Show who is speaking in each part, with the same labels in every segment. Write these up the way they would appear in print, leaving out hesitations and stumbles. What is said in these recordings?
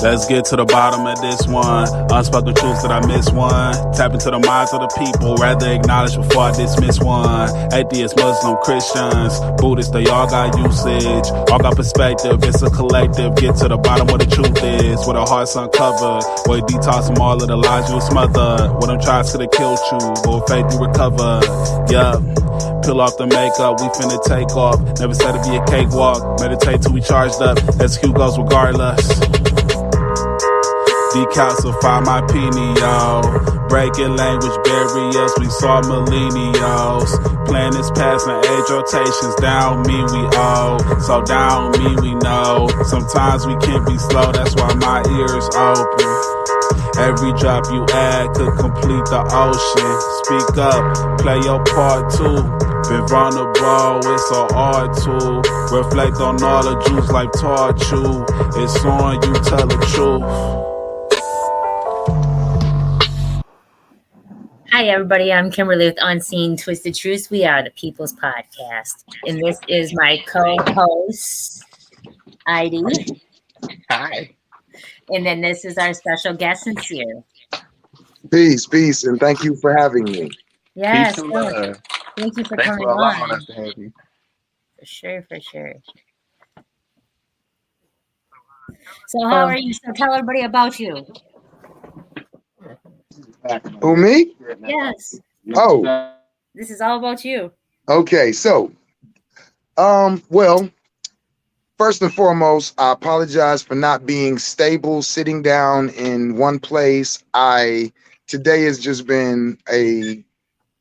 Speaker 1: Let's get to the bottom of this one. Unspoken truths that I miss one. Tap into the minds of the people, rather acknowledge before I dismiss one. Atheists, Muslim, Christians, Buddhists, they all got usage, all got perspective. It's a collective. Get to the bottom where the truth is, where the heart's uncovered, where you detox from all of the lies you smothered. When them tries could have killed you, but with faith you recover. Yeah. Peel off the makeup, we finna take off. Never said it'd be a cakewalk. Meditate till we charged up. Execute goals regardless. Decalcify my pineal. Breaking language barriers, we saw millennials. Planets passing age rotations, down me we owe. So down me we know. Sometimes we can't be slow, that's why my ears open. Every drop you add could complete the ocean. Speak up, play your part too. Been vulnerable, it's an art tool. Reflect on all the Jews life taught you. It's on you, tell the truth.
Speaker 2: Hi, everybody. I'm Kimberly with Unseen Twisted Truths. We are the People's Podcast. And this is my co-host, Heidi.
Speaker 3: Hi.
Speaker 2: And then this is our special guest, Sincere.
Speaker 4: Peace, and thank you for having me.
Speaker 2: Yes.
Speaker 3: Peace and love.
Speaker 2: Thank you for
Speaker 3: Thanks
Speaker 2: coming
Speaker 3: for allowing
Speaker 2: on.
Speaker 3: us to have you.
Speaker 2: For sure. So how are you? So tell everybody about you.
Speaker 4: Who, me?
Speaker 2: Yes.
Speaker 4: Oh.
Speaker 2: This is all about you.
Speaker 4: Okay, so, well, first and foremost, I apologize for not being stable, sitting down in one place. Today has just been a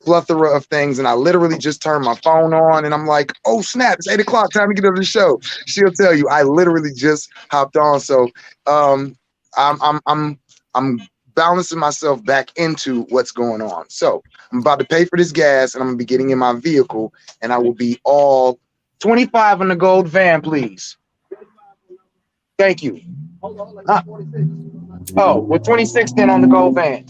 Speaker 4: plethora of things, and I literally just turned my phone on, and I'm like, oh snap, it's 8 o'clock, time to get up to the show. She'll tell you, I literally just hopped on, so I'm balancing myself back into what's going on. So I'm about to pay for this gas, and I'm gonna be getting in my vehicle, and I will be all 25 in the gold van, please. Thank you. Oh, we're 26 then on the gold van.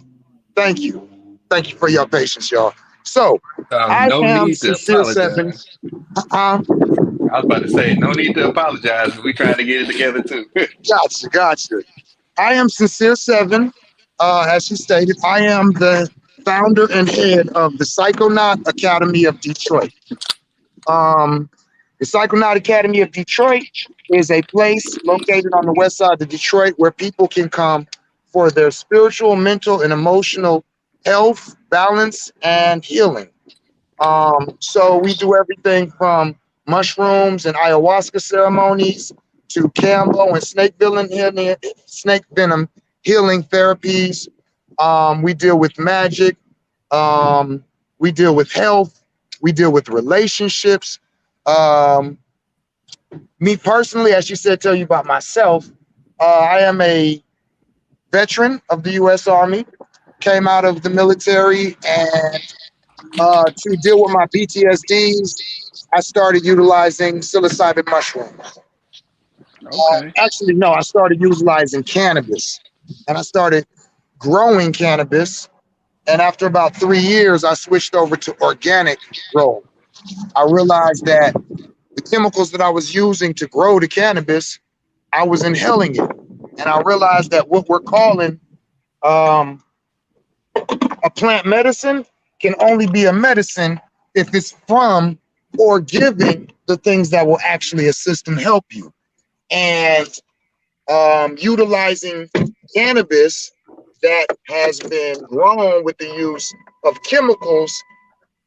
Speaker 4: Thank you. Thank you for your patience, y'all. So I
Speaker 3: No
Speaker 4: am
Speaker 3: need to
Speaker 4: Sincere
Speaker 3: apologize.
Speaker 4: 7.
Speaker 3: I was about to say, no need to apologize. We trying to get it together too.
Speaker 4: Gotcha. I am Sincere 7. As she stated, I am the founder and head of the Psychonaut Academy of Detroit. The Psychonaut Academy of Detroit is a place located on the west side of Detroit where people can come for their spiritual, mental, and emotional health, balance, and healing. So we do everything from mushrooms and ayahuasca ceremonies to kambo and snake venom healing therapies. We deal with magic. We deal with health. We deal with relationships. Me personally, as you said, tell you about myself. I am a veteran of the U.S. Army. Came out of the military, and to deal with my PTSDs, I started utilizing psilocybin mushrooms.
Speaker 3: Okay.
Speaker 4: Actually, no, I started utilizing cannabis, and I started growing cannabis. And after about 3 years, I switched over to organic grow. I realized that the chemicals that I was using to grow the cannabis, I was inhaling it. And I realized that what we're calling a plant medicine can only be a medicine if it's from or giving the things that will actually assist and help you. And utilizing cannabis that has been grown with the use of chemicals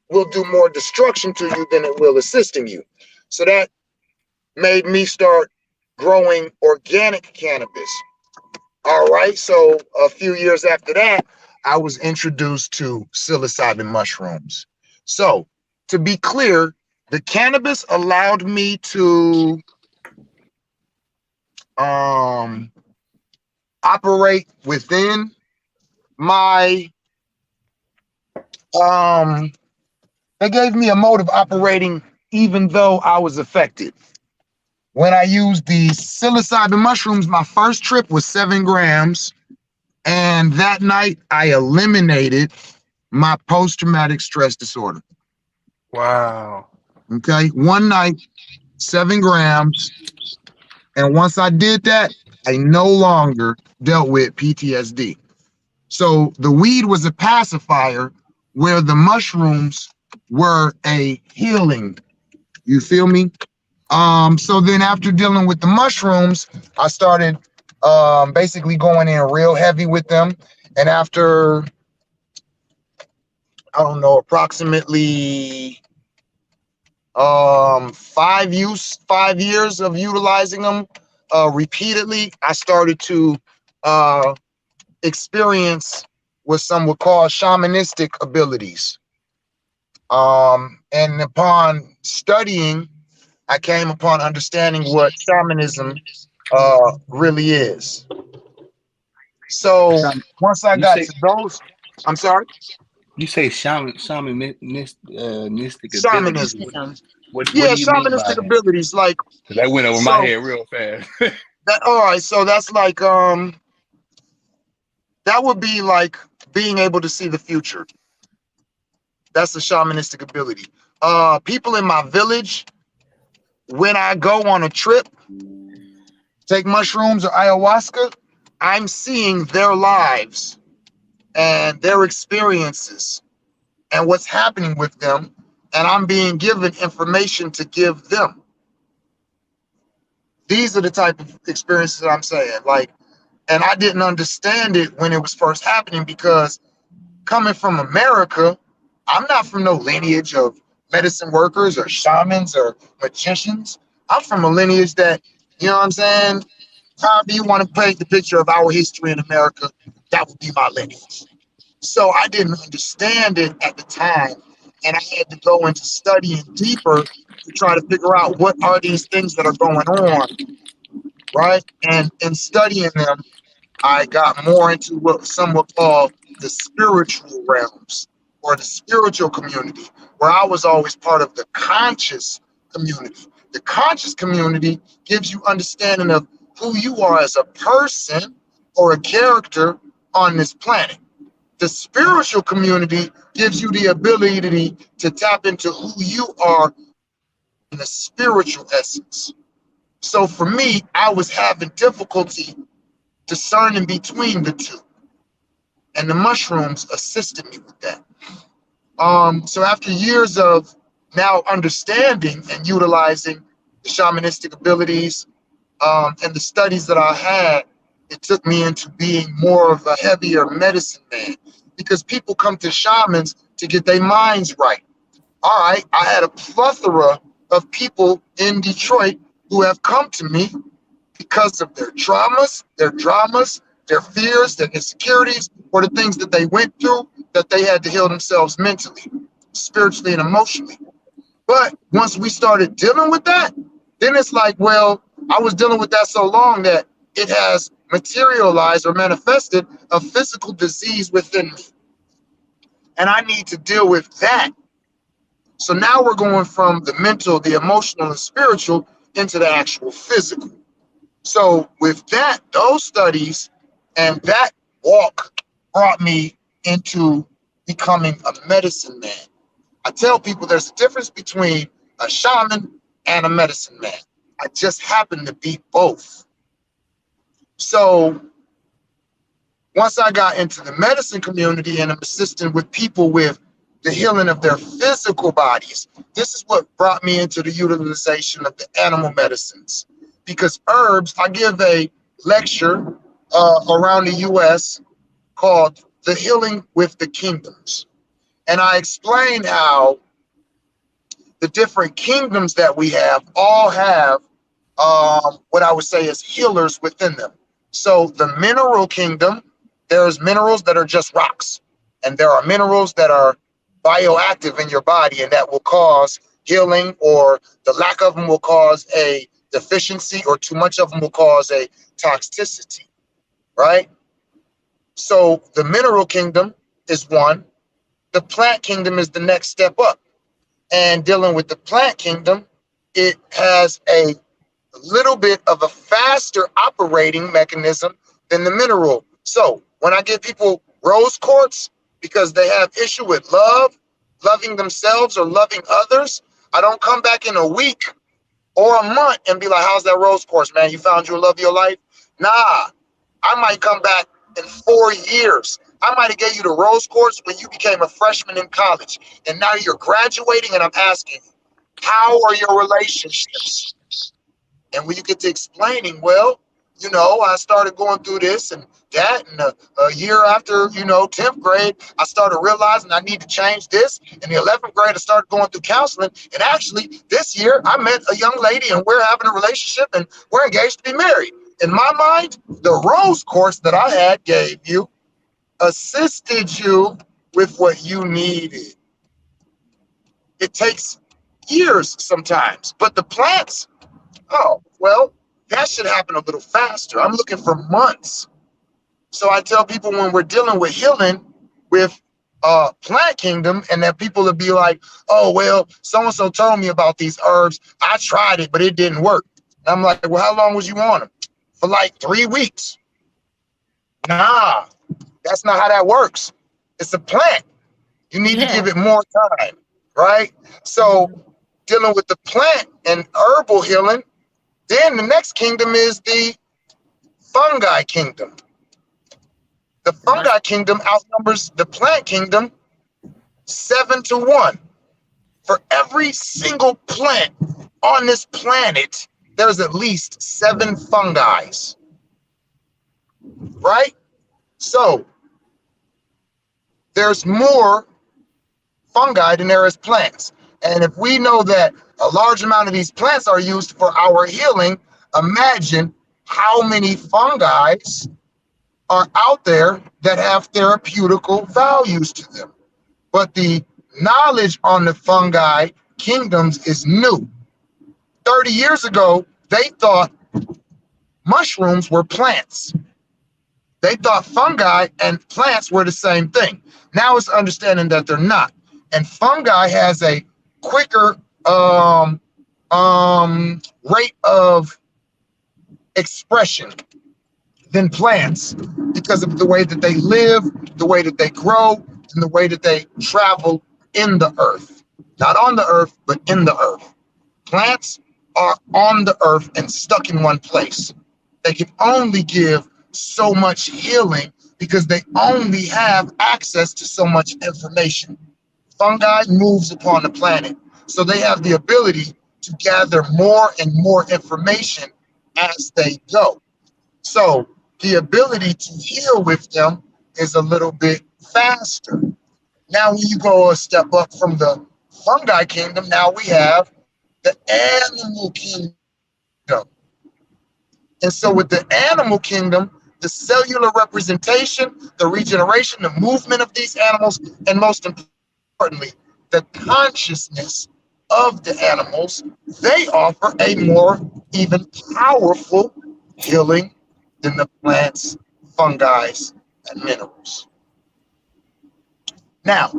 Speaker 4: will do more destruction to you than it will assisting you. So that made me start growing organic cannabis. All right, so a few years after that, I was introduced to psilocybin mushrooms. So to be clear, the cannabis allowed me to operate within my they gave me a mode of operating even though I was affected. When I used the psilocybin mushrooms, my first trip was 7 grams. And that night I eliminated my post-traumatic stress disorder.
Speaker 3: Wow.
Speaker 4: Okay. One night, 7 grams. And once I did that, I no longer dealt with PTSD. So the weed was a pacifier where the mushrooms were a healing. You feel me? So then after dealing with the mushrooms, I started basically going in real heavy with them. And after, I don't know, approximately 5 years of utilizing them repeatedly, I started to experience what some would call shamanistic abilities. And upon studying, I came upon understanding what shamanism really is. So once I
Speaker 3: You
Speaker 4: got
Speaker 3: say
Speaker 4: to those, I'm sorry,
Speaker 3: you say shamanistic abilities.
Speaker 4: shamanism.
Speaker 2: Shamanism.
Speaker 3: What
Speaker 4: Yeah,
Speaker 3: do you mean by
Speaker 4: shamanistic
Speaker 3: that?
Speaker 4: abilities. Like,
Speaker 3: 'Cause that went over my
Speaker 4: so
Speaker 3: head real fast.
Speaker 4: that, all right, so that's like, that would be like being able to see the future. That's a shamanistic ability. People in my village, when I go on a trip, take mushrooms or ayahuasca, I'm seeing their lives and their experiences and what's happening with them, and I'm being given information to give them. These are the type of experiences that I'm saying. Like, and I didn't understand it when it was first happening because coming from America, I'm not from no lineage of medicine workers or shamans or magicians. I'm from a lineage that, you know what I'm saying? However you want to paint the picture of our history in America, that would be my lineage. So I didn't understand it at the time, and I had to go into studying deeper to try to figure out what are these things that are going on, right? And in studying them, I got more into what some would call the spiritual realms or the spiritual community, where I was always part of the conscious community. The conscious community gives you understanding of who you are as a person or a character on this planet. The spiritual community gives you the ability to tap into who you are in the spiritual essence. So for me, I was having difficulty discerning between the two, and the mushrooms assisted me with that. So after years of now understanding and utilizing the shamanistic abilities and the studies that I had, it took me into being more of a heavier medicine man because people come to shamans to get their minds right. All right, I had a plethora of people in Detroit who have come to me because of their traumas, their dramas, their fears, their insecurities, or the things that they went through that they had to heal themselves mentally, spiritually, and emotionally. But once we started dealing with that, then it's like, well, I was dealing with that so long that it has materialized or manifested a physical disease within me. And I need to deal with that. So now we're going from the mental, the emotional, and spiritual into the actual physical. So with that, those studies and that walk brought me into becoming a medicine man. I tell people there's a difference between a shaman and a medicine man. I just happen to be both. So once I got into the medicine community and I'm assisting with people with the healing of their physical bodies, this is what brought me into the utilization of the animal medicines. Because herbs, I give a lecture around the US called The Healing with the Kingdoms. And I explain how the different kingdoms that we have all have what I would say is healers within them. So the mineral kingdom, there's minerals that are just rocks, and there are minerals that are bioactive in your body and that will cause healing, or the lack of them will cause a deficiency, or too much of them will cause a toxicity, right? So the mineral kingdom is one. The plant kingdom is the next step up. And dealing with the plant kingdom, it has a little bit of a faster operating mechanism than the mineral. So when I give people rose quartz because they have issue with love, loving themselves or loving others, I don't come back in a week or a month and be like, how's that rose quartz, man? You found your love of your life? Nah, I might come back in 4 years. I might have gave you the rose quartz when you became a freshman in college. And now you're graduating and I'm asking, how are your relationships? And when you get to explaining, well, you know, I started going through this and that, and a year after, you know, 10th grade, I started realizing I need to change this. In the 11th grade, I started going through counseling. And actually, this year, I met a young lady and we're having a relationship and we're engaged to be married. In my mind, the rose course that I had gave you assisted you with what you needed. It takes years sometimes, but the plants, oh, well, that should happen a little faster. I'm looking for months. So I tell people when we're dealing with healing with plant kingdom, and that people will be like, oh, well, so-and-so told me about these herbs. I tried it, but it didn't work. And I'm like, well, how long was you on them? For like 3 weeks. Nah, that's not how that works. It's a plant. You need to give it more time, right? So dealing with the plant and herbal healing, then the next kingdom is the fungi kingdom. The fungi kingdom outnumbers the plant kingdom 7-1. For every single plant on this planet, there's at least 7 fungi, right? So there's more fungi than there is plants. And if we know that a large amount of these plants are used for our healing, imagine how many fungi are out there that have therapeutical values to them. But the knowledge on the fungi kingdoms is new. 30 years ago, they thought mushrooms were plants. They thought fungi and plants were the same thing. Now it's understanding that they're not. And fungi has a quicker rate of expression than plants because of the way that they live, the way that they grow, and the way that they travel in the earth. Not on the earth, but in the earth. Plants are on the earth and stuck in one place. They can only give so much healing because they only have access to so much information. Fungi moves upon the planet, so they have the ability to gather more and more information as they go. So the ability to heal with them is a little bit faster. Now, when you go a step up from the fungi kingdom, now we have the animal kingdom. And so with the animal kingdom, the cellular representation, the regeneration, the movement of these animals, and most importantly, the consciousness of the animals, they offer a more even powerful healing than the plants, fungi, and minerals. Now,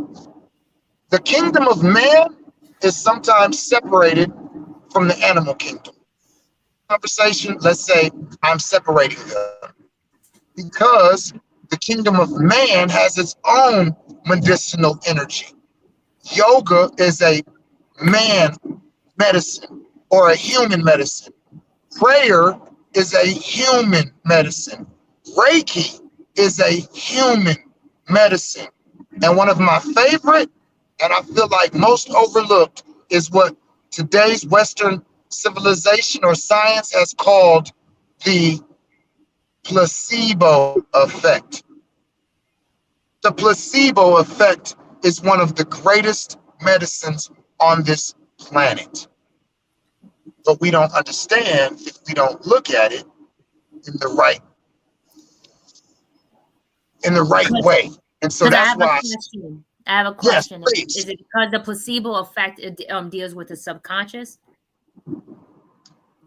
Speaker 4: the kingdom of man is sometimes separated from the animal kingdom. Conversation, let's say I'm separating them because the kingdom of man has its own medicinal energy. Yoga is a man medicine or a human medicine. Prayer is a human medicine. Reiki is a human medicine. And one of my favorite, and I feel like most overlooked, is what today's Western civilization or science has called the placebo effect. The placebo effect is one of the greatest medicines on this planet. But we don't understand if we don't look at it in the right way. And so that's why
Speaker 2: I have a question.
Speaker 4: Yes,
Speaker 2: is it because the placebo effect deals with the subconscious?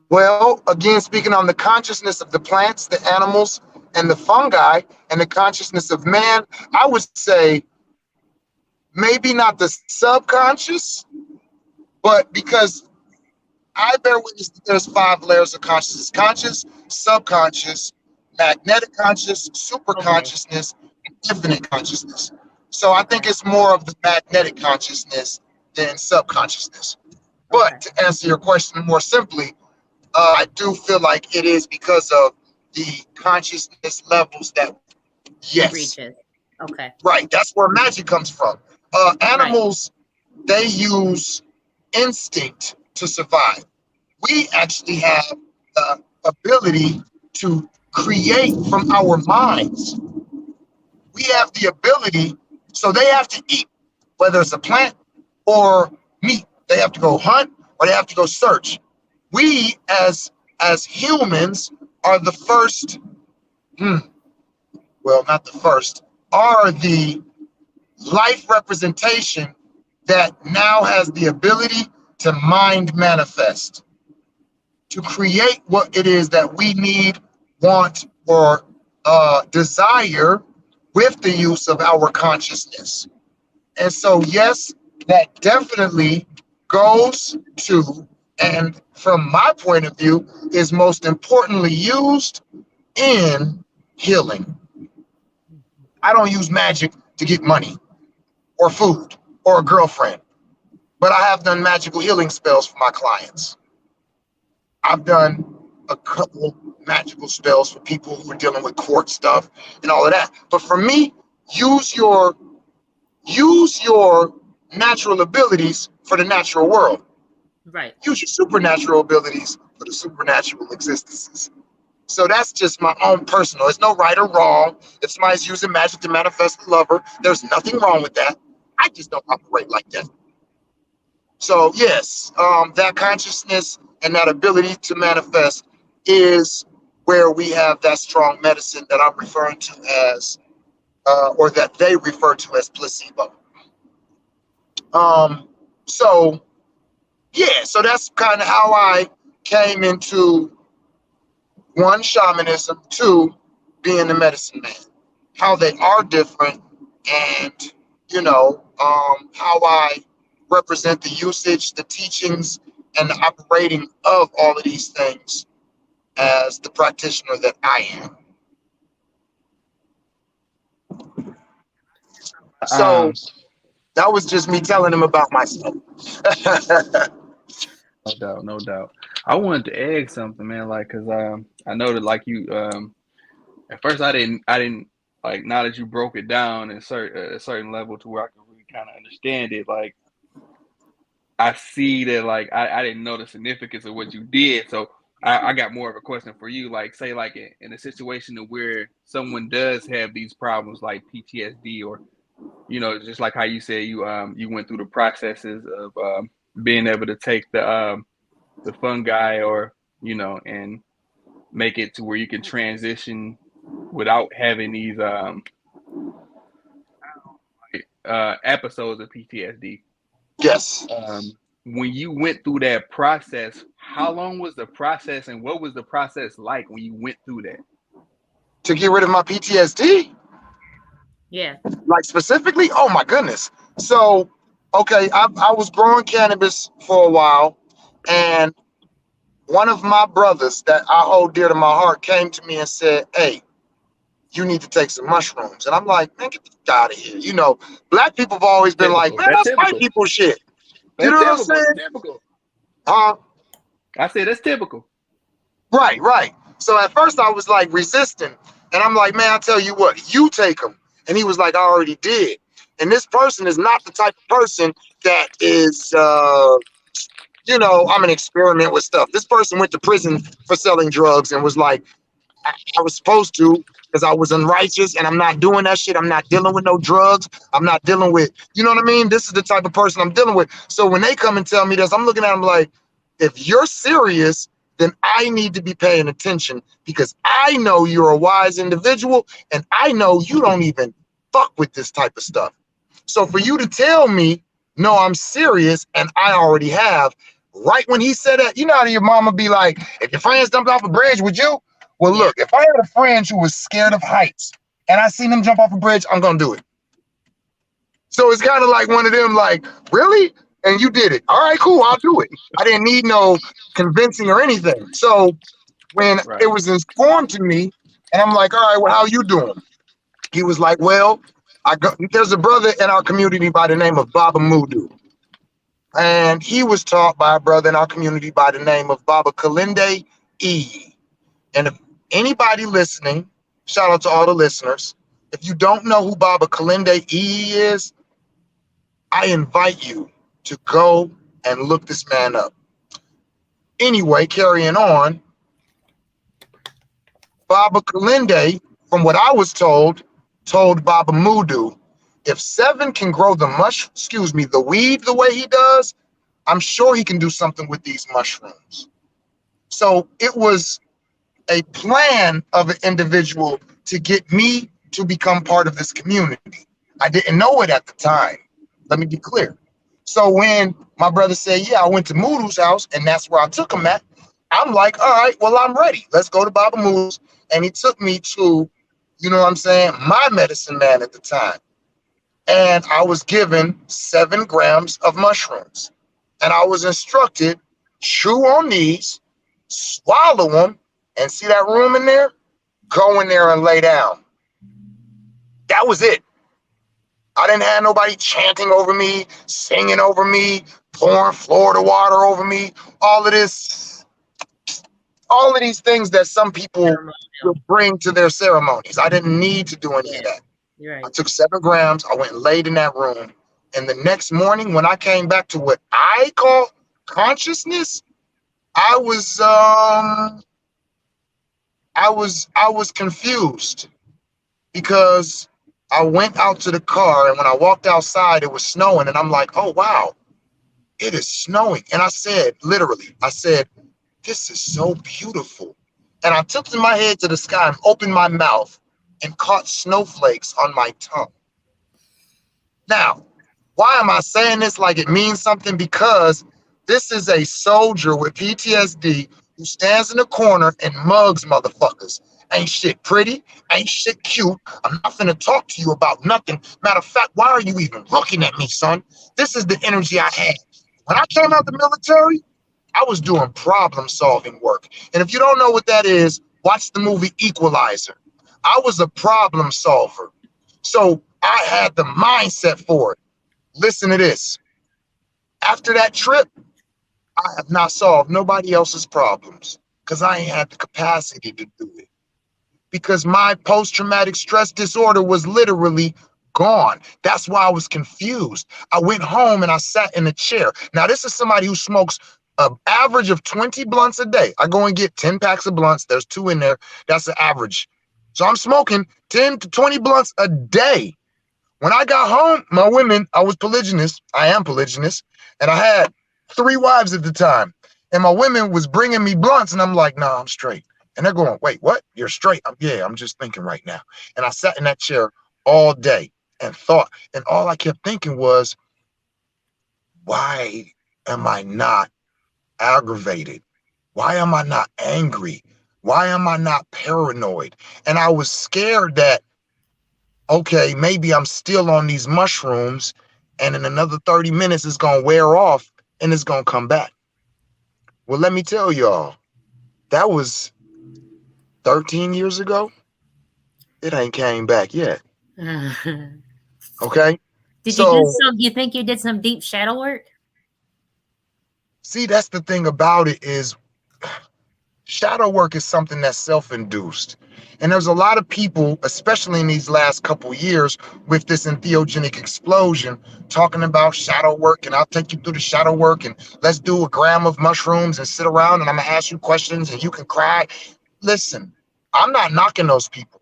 Speaker 4: Well, again, speaking on the consciousness of the plants, the animals, and the fungi, and the consciousness of man, I would say maybe not the subconscious, but because I bear witness that there's 5 layers of consciousness: conscious, subconscious, magnetic conscious, super consciousness, and infinite consciousness. So I think it's more of the magnetic consciousness than subconsciousness. But to answer your question more simply, I do feel like it is because of the consciousness levels that, yes,
Speaker 2: Reaches. Okay.
Speaker 4: right. That's where magic comes from. Animals, they use instinct to survive. We actually have the ability to create from our minds. We have the ability, so they have to eat, whether it's a plant or meat. They have to go hunt or they have to go search. We as humans are the first, well, not the first, are the life representation that now has the ability to mind manifest, to create what it is that we need, want, or desire with the use of our consciousness. And so, yes, that definitely goes to, and from my point of view, is most importantly used in healing. I don't use magic to get money or food or a girlfriend, but I have done magical healing spells for my clients. I've done a couple magical spells for people who are dealing with court stuff and all of that. But for me, use your natural abilities for the natural world.
Speaker 2: Right.
Speaker 4: Use your supernatural abilities for the supernatural existences. So that's just my own personal. There's no right or wrong. If somebody's using magic to manifest a lover, there's nothing wrong with that. I just don't operate like that. So yes, that consciousness and that ability to manifest is where we have that strong medicine that I'm referring to as, or that they refer to as placebo. So yeah, so that's kind of how I came into one, shamanism, two, being the medicine man, how they are different, and how I represent the usage, the teachings, and the operating of all of these things as the practitioner that I am. So that was just me telling him about myself.
Speaker 3: No doubt, no doubt. I wanted to add something, man, like, cause I know that, like, you at first I didn't like, now that you broke it down at a certain level to where I can really kind of understand it, like, I see that, like, I didn't know the significance of what you did, so I got more of a question for you, like, say, like, in a situation where someone does have these problems like PTSD, or just like how you said you went through the processes of being able to take the fungi, or and make it to where you can transition without having these episodes of PTSD.
Speaker 4: Yes.
Speaker 3: When you went through that process, how long was the process, and what was the process like when you went through that?
Speaker 4: To get rid of my PTSD?
Speaker 2: Yeah.
Speaker 4: Like specifically? Oh my goodness. So, okay, I was growing cannabis for a while, and one of my brothers that I hold dear to my heart came to me and said, "Hey, you need to take some mushrooms." And I'm like, "Man, get the fuck out of here." Black people have always been like, "Man, that's white people shit." You know what I'm saying?
Speaker 3: That's typical.
Speaker 4: I
Speaker 3: said that's typical.
Speaker 4: Right. So at first I was like resisting, and I'm like, "Man, I tell you what, you take them." And he was like, "I already did." And this person is not the type of person that is, I'm an experiment with stuff. This person went to prison for selling drugs and was like, I was supposed to, because I was unrighteous, and I'm not doing that shit. I'm not dealing with no drugs. I'm not dealing with, you know what I mean? This is the type of person I'm dealing with. So when they come and tell me this, I'm looking at them like, if you're serious, then I need to be paying attention, because I know you're a wise individual, and I know you don't even fuck with this type of stuff. So for you to tell me, no, I'm serious, and I already have, right when he said that, you know how your mama be like, if your friends jumped off a bridge, would you? Well, look, if I had a friend who was scared of heights and I seen him jump off a bridge, I'm going to do it. So it's kind of like one of them, like, really? And you did it. All right, cool, I'll do it. I didn't need no convincing or anything. So when it was informed to me, and I'm like, all right, well, how you doing? He was like, well, there's a brother in our community by the name of Baba Mudu. And he was taught by a brother in our community by the name of Baba Kalinde E. And Anybody listening, shout out to all the listeners. If you don't know who Baba Kalinde is, I invite you to go and look this man up. Anyway, carrying on, Baba Kalinde, from what I was told Baba Mudu, if Seven can grow the weed the way he does, I'm sure he can do something with these mushrooms. So it was a plan of an individual to get me to become part of this community. I didn't know it at the time. Let me be clear. So when my brother said, yeah, I went to Mudu's house and that's where I took him at, I'm like, all right, well, I'm ready. Let's go to Baba Mudu's. And he took me to, you know what I'm saying, my medicine man at the time. And I was given 7 grams of mushrooms. And I was instructed, chew on these, swallow them, and see that room in there? Go in there and lay down. That was it. I didn't have nobody chanting over me, singing over me, pouring Florida water over me, all of these things that some people will bring to their ceremonies. I didn't need to do any of that.
Speaker 2: You're right.
Speaker 4: I took 7 grams, I went and laid in that room. And the next morning when I came back to what I call consciousness, I was confused because I went out to the car, and when I walked outside, it was snowing, and I'm like, oh, wow, it is snowing. And I said, literally, this is so beautiful. And I tilted my head to the sky and opened my mouth and caught snowflakes on my tongue. Now, why am I saying this like it means something? Because this is a soldier with PTSD who stands in the corner and mugs motherfuckers. Ain't shit pretty, ain't shit cute. I'm not finna talk to you about nothing. Matter of fact, why are you even looking at me, son? This is the energy I had. When I came out the military, I was doing problem-solving work. And if you don't know what that is, watch the movie Equalizer. I was a problem solver. So I had the mindset for it. Listen to this. After that trip, I have not solved nobody else's problems because I ain't had the capacity to do it. Because my post-traumatic stress disorder was literally gone. That's why I was confused. I went home and I sat in a chair. Now, this is somebody who smokes an average of 20 blunts a day. I go and get 10 packs of blunts. There's 2 in there. That's the average. So I'm smoking 10 to 20 blunts a day. When I got home, my women, I was polygynous. I am polygynous. And I had 3 wives at the time. And my women was bringing me blunts. And I'm like, nah, I'm straight. And they're going, wait, what? You're straight? I'm just thinking right now. And I sat in that chair all day and thought. And all I kept thinking was, why am I not aggravated? Why am I not angry? Why am I not paranoid? And I was scared that, okay, maybe I'm still on these mushrooms and in another 30 minutes it's going to wear off and it's going to come back. Well, let me tell y'all, that was 13 years ago. It ain't came back yet. Okay?
Speaker 2: Do you think you did some deep shadow work?
Speaker 4: See, that's the thing about it is shadow work is something that's self-induced. And there's a lot of people, especially in these last couple years with this entheogenic explosion, talking about shadow work, and I'll take you through the shadow work, and let's do a gram of mushrooms and sit around and I'm gonna ask you questions and you can cry. Listen, I'm not knocking those people.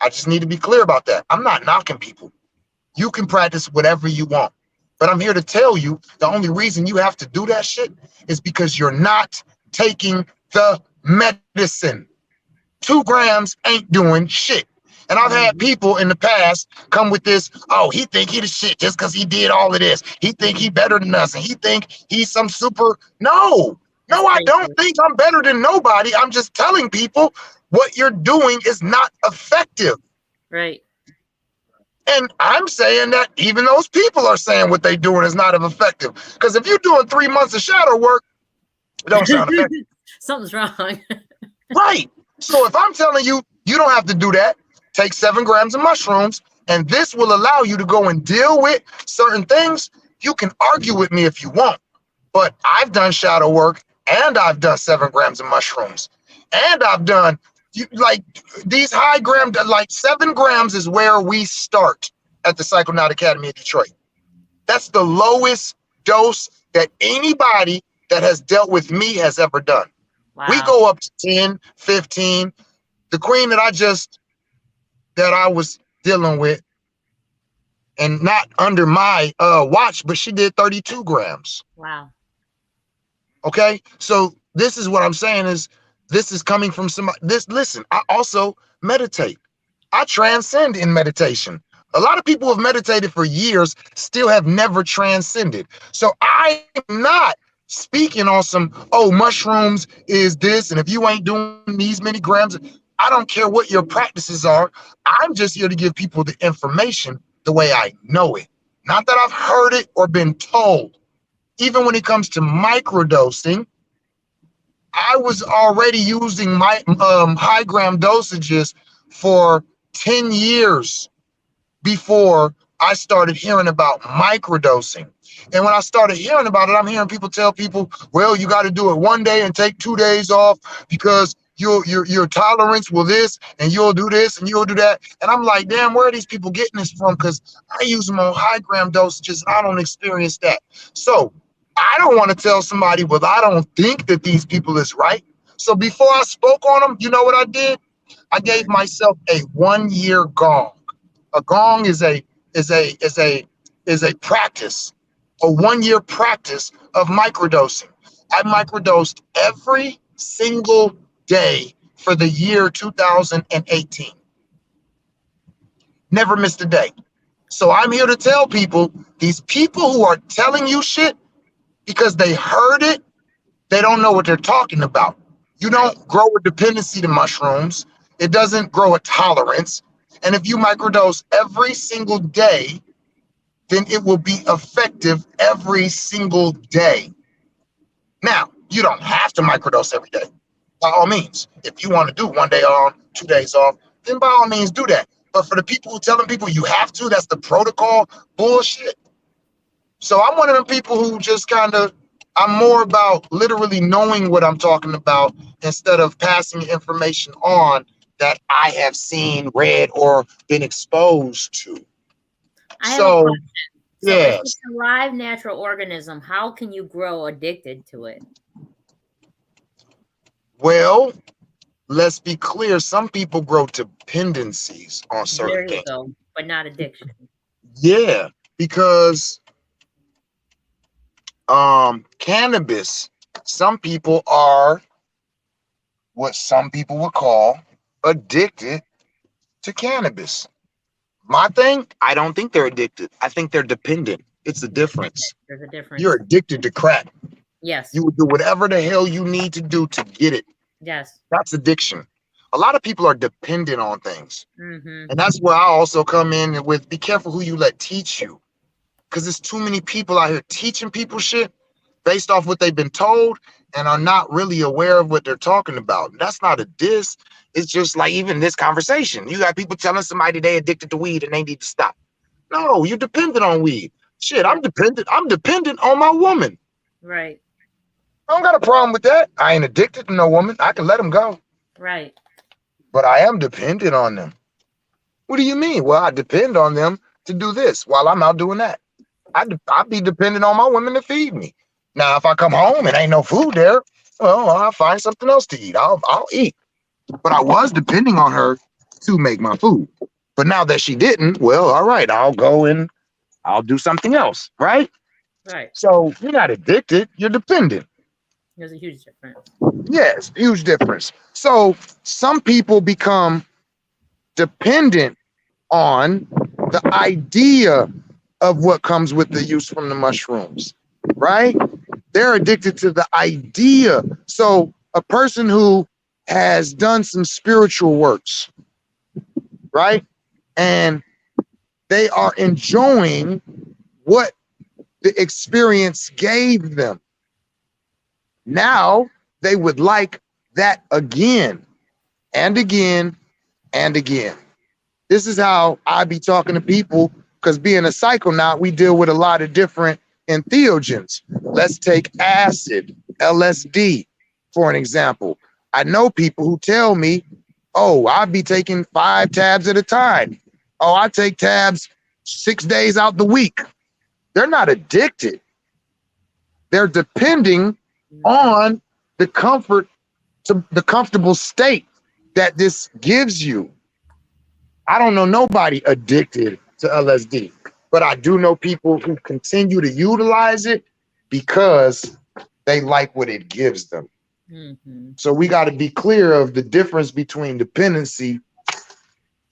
Speaker 4: I just need to be clear about that. I'm not knocking people. You can practice whatever you want. But I'm here to tell you the only reason you have to do that shit is because you're not taking the medicine. 2 grams ain't doing shit. And I've had people in the past come with this, oh, he think he the shit just because he did all of this. He think he better than us, and he think he's some super. No, I don't think I'm better than nobody. I'm just telling people what you're doing is not effective.
Speaker 2: Right.
Speaker 4: And I'm saying that even those people are saying what they're doing is not effective. Because if you're doing 3 months of shadow work, it don't sound effective.
Speaker 2: Something's wrong.
Speaker 4: Right. So if I'm telling you, you don't have to do that. Take 7 grams of mushrooms, and this will allow you to go and deal with certain things. You can argue with me if you want, but I've done shadow work, and I've done 7 grams of mushrooms, and I've done like these high gram, like 7 grams is where we start at the Psychonaut Academy of Detroit. That's the lowest dose that anybody that has dealt with me has ever done.
Speaker 2: Wow.
Speaker 4: We go up to 10, 15. The queen that I was dealing with, and not under my watch, but she did 32 grams.
Speaker 2: Wow.
Speaker 4: Okay, so this is what I'm saying is this is coming from somebody. Listen, I also meditate. I transcend in meditation. A lot of people have meditated for years, still have never transcended. So I'm not speaking on some, oh, mushrooms is this, and if you ain't doing these many grams, I don't care what your practices are. I'm just here to give people the information the way I know it. Not that I've heard it or been told. Even when it comes to microdosing, I was already using my high gram dosages for 10 years before I started hearing about microdosing. And when I started hearing about it, I'm hearing people tell people, well, you got to do it one day and take 2 days off because your tolerance will this, and you'll do this, and you'll do that. And I'm like, damn, where are these people getting this from? Because I use them on high gram dosages, and I don't experience that. So I don't want to tell somebody, well, I don't think that these people is right. So before I spoke on them, you know what I did? I gave myself a 1-year gong. A gong is a practice, a 1-year practice of microdosing. I microdosed every single day for the year 2018. Never missed a day. So I'm here to tell people, these people who are telling you shit because they heard it, they don't know what they're talking about. You don't grow a dependency to mushrooms. It doesn't grow a tolerance. And if you microdose every single day, then it will be effective every single day. Now, you don't have to microdose every day. By all means, if you want to do 1 day on, 2 days off, then by all means do that. But for the people who telling people you have to, that's the protocol, bullshit. So I'm one of them people who just kind of, I'm more about literally knowing what I'm talking about instead of passing information on that I have seen, read, or been exposed to.
Speaker 2: I have a
Speaker 4: So,
Speaker 2: question. So
Speaker 4: yes.
Speaker 2: if it's a live natural organism, how can you grow addicted to it?
Speaker 4: Well, let's be clear. Some people grow dependencies on certain
Speaker 2: There you
Speaker 4: things.
Speaker 2: go, but not addiction.
Speaker 4: Yeah, because cannabis, some people are what some people would call addicted to cannabis. My thing, I don't think they're addicted. I think they're dependent. It's a difference.
Speaker 2: There's a difference.
Speaker 4: You're addicted to crack.
Speaker 2: Yes.
Speaker 4: You will do whatever the hell you need to do to get it.
Speaker 2: Yes.
Speaker 4: That's addiction. A lot of people are dependent on things.
Speaker 2: Mm-hmm.
Speaker 4: And that's where I also come in with, be careful who you let teach you. Because there's too many people out here teaching people shit based off what they've been told and are not really aware of what they're talking about. That's not a diss. It's just like even this conversation. You got people telling somebody they addicted to weed and they need to stop. No, you're dependent on weed. Shit, I'm dependent. I'm dependent on my woman.
Speaker 2: Right.
Speaker 4: I don't got a problem with that. I ain't addicted to no woman. I can let them go.
Speaker 2: Right.
Speaker 4: But I am dependent on them. What do you mean? Well, I depend on them to do this while I'm out doing that. I'll be dependent on my women to feed me. Now, if I come home and ain't no food there, well, I'll find something else to eat. I'll eat. But I was depending on her to make my food. But now that she didn't, well, all right, I'll go and I'll do something else, right?
Speaker 2: Right.
Speaker 4: So you're not addicted, you're dependent.
Speaker 2: There's a huge difference.
Speaker 4: Yes, huge difference. So some people become dependent on the idea of what comes with the use from the mushrooms, right? They're addicted to the idea. So a person who has done some spiritual works, right? And they are enjoying what the experience gave them. Now they would like that again and again and again. This is how I be talking to people, because being a psychonaut, we deal with a lot of different entheogens. Let's take acid, LSD, for an example. I know people who tell me Oh, I'd be taking 5 tabs at a time. Oh, I take tabs 6 days out the week. They're not addicted. They're depending on the comfort, to the comfortable state that this gives you. I don't know nobody addicted to LSD, but I do know people who continue to utilize it because they like what it gives them.
Speaker 2: Mm-hmm.
Speaker 4: So we got to be clear of the difference between dependency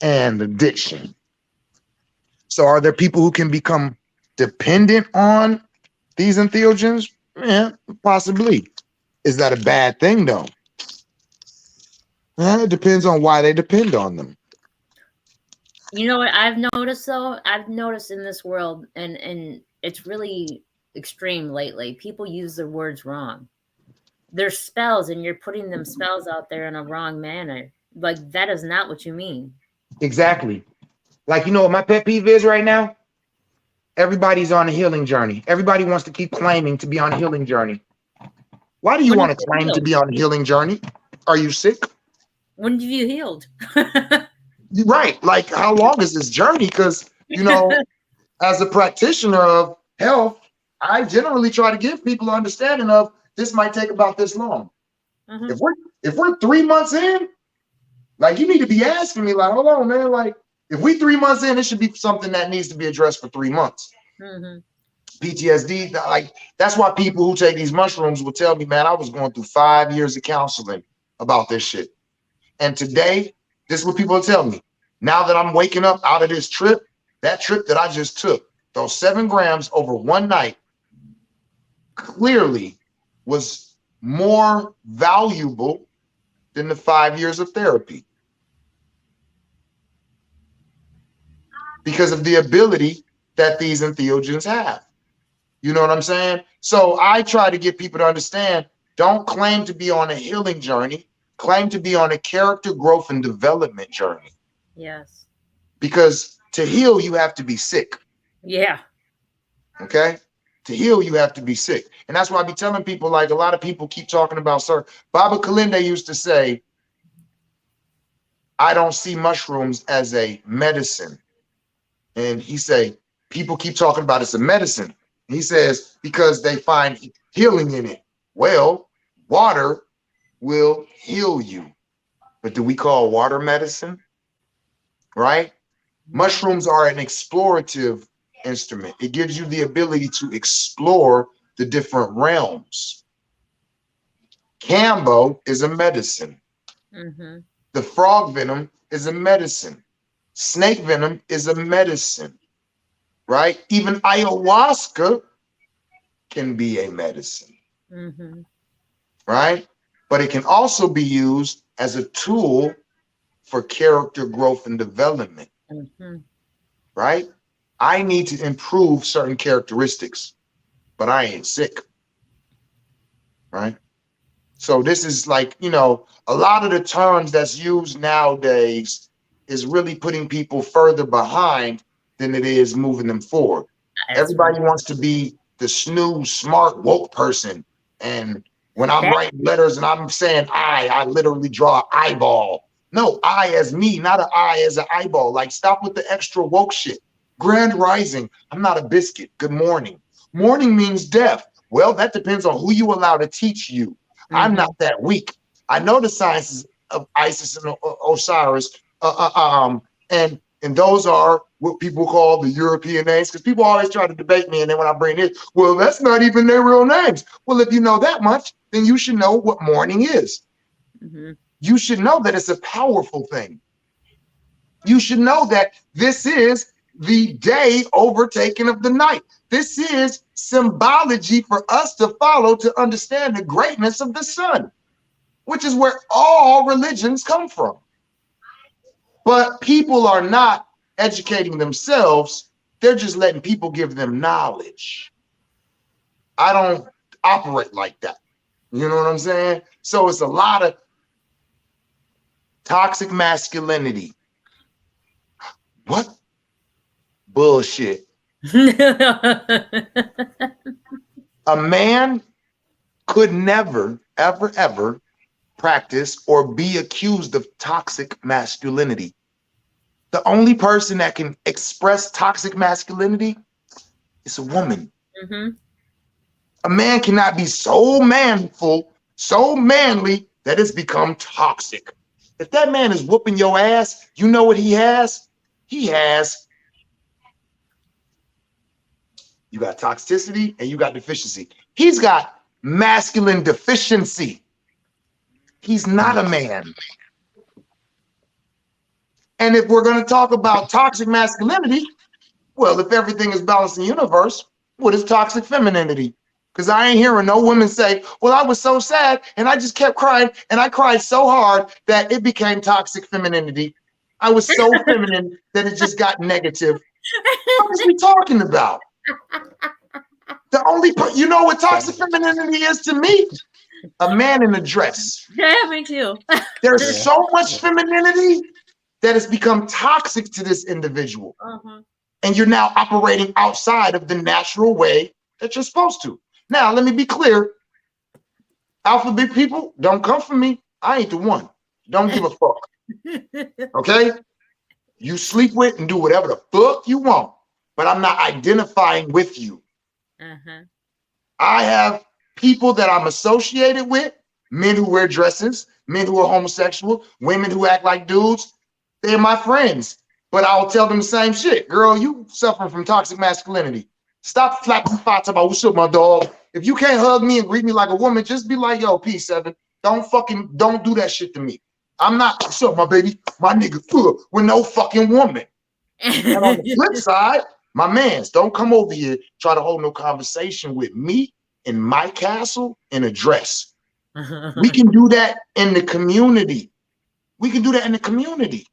Speaker 4: and addiction. So are there people who can become dependent on these entheogens? Yeah, possibly. Is that a bad thing though? It depends on why they depend on them.
Speaker 2: You know what I've noticed though? I've noticed in this world, and it's really extreme lately. People use their words wrong. There's spells, and you're putting them spells out there in a wrong manner. Like, that is not what you mean.
Speaker 4: Exactly. Like, you know what my pet peeve is right now? Everybody's on a healing journey. Everybody wants to keep claiming to be on a healing journey. Why do you want to claim to be on a healing journey? Are you sick?
Speaker 2: When have you healed?
Speaker 4: Right. Like, how long is this journey? Because, you know, as a practitioner of health, I generally try to give people an understanding of this might take about this long.
Speaker 2: Mm-hmm.
Speaker 4: If we're 3 months in, like, you need to be asking me, like, hold on, man. Like, if we 3 months in, it should be something that needs to be addressed for 3 months.
Speaker 2: Mm-hmm.
Speaker 4: PTSD, like, that's why people who take these mushrooms will tell me, man, I was going through 5 years of counseling about this shit. And today, this is what people tell me. Now that I'm waking up out of this trip, that trip that I just took, those 7 grams over one night, clearly was more valuable than the 5 years of therapy. Because of the ability that these entheogens have. You know what I'm saying? So I try to get people to understand, don't claim to be on a healing journey, claim to be on a character growth and development journey.
Speaker 2: Yes.
Speaker 4: Because to heal, you have to be sick.
Speaker 2: Yeah.
Speaker 4: Okay? To heal, you have to be sick. And that's why I be telling people, like, a lot of people keep talking about, sir, Baba Kalinde used to say, I don't see mushrooms as a medicine. And he say, people keep talking about it's a medicine. And he says, because they find healing in it. Well, water will heal you. But do we call water medicine? Right? Mushrooms are an explorative instrument. It gives you the ability to explore the different realms. Kambo is a medicine.
Speaker 2: Mm-hmm.
Speaker 4: The frog venom is a medicine. Snake venom is a medicine, right? Even ayahuasca can be a medicine,
Speaker 2: Mm-hmm.
Speaker 4: right? But it can also be used as a tool for character growth and development,
Speaker 2: Mm-hmm.
Speaker 4: right? I need to improve certain characteristics, but I ain't sick, right? So this is like, you know, a lot of the terms that's used nowadays is really putting people further behind than it is moving them forward. Everybody wants to be the snooze, smart, woke person. And when I'm writing letters and I'm saying I literally draw an eyeball. No, I as me, not an eye as an eyeball. Like, stop with the extra woke shit. Grand rising. I'm not a biscuit. Good morning. Morning means death. Well, that depends on who you allow to teach you. Mm-hmm. I'm not that weak. I know the sciences of Isis and Osiris, and those are what people call the European names, because people always try to debate me, and then when I bring it, well, that's not even their real names. Well, if you know that much, then you should know what morning is. Mm-hmm. You should know that it's a powerful thing. You should know that this is the day overtaken of the night. This is symbology for us to follow to understand the greatness of the sun, which is where all religions come from. But people are not educating themselves. They're just letting people give them knowledge. I don't operate like that. You know what I'm saying? So it's a lot of toxic masculinity. What? Bullshit. A man could never, ever, ever practice or be accused of toxic masculinity. The only person that can express toxic masculinity is a woman.
Speaker 2: Mm-hmm.
Speaker 4: A man cannot be so manful, so manly that it's become toxic. If that man is whooping your ass, you know what he has? You got toxicity and you got deficiency. He's got masculine deficiency. He's not a man. And if we're going to talk about toxic masculinity, well, if everything is balanced in the universe, what is toxic femininity? Because I ain't hearing no women say, well, I was so sad and I just kept crying and I cried so hard that it became toxic femininity. I was so feminine that it just got negative. What is we talking about? The only, you know what toxic femininity is to me? A man in a dress.
Speaker 2: Yeah, me too.
Speaker 4: There's so much femininity that has become toxic to this individual.
Speaker 2: Uh-huh.
Speaker 4: And you're now operating outside of the natural way that you're supposed to. Now, let me be clear. Alpha big people, don't come for me. I ain't the one. Don't give a fuck. Okay? You sleep with and do whatever the fuck you want. But I'm not identifying with you.
Speaker 2: Uh-huh.
Speaker 4: I have people that I'm associated with, men who wear dresses, men who are homosexual, women who act like dudes. They're my friends. But I'll tell them the same shit. Girl, you suffering from toxic masculinity. Stop flapping spots about what's up, my dog. If you can't hug me and greet me like a woman, just be like, yo, P7. Don't do that shit to me. I'm not, what's up, my baby, my nigga, with no fucking woman. And on the flip side, my mans, don't come over here, try to hold no conversation with me in my castle in a dress. We can do that in the community. We can do that in the community.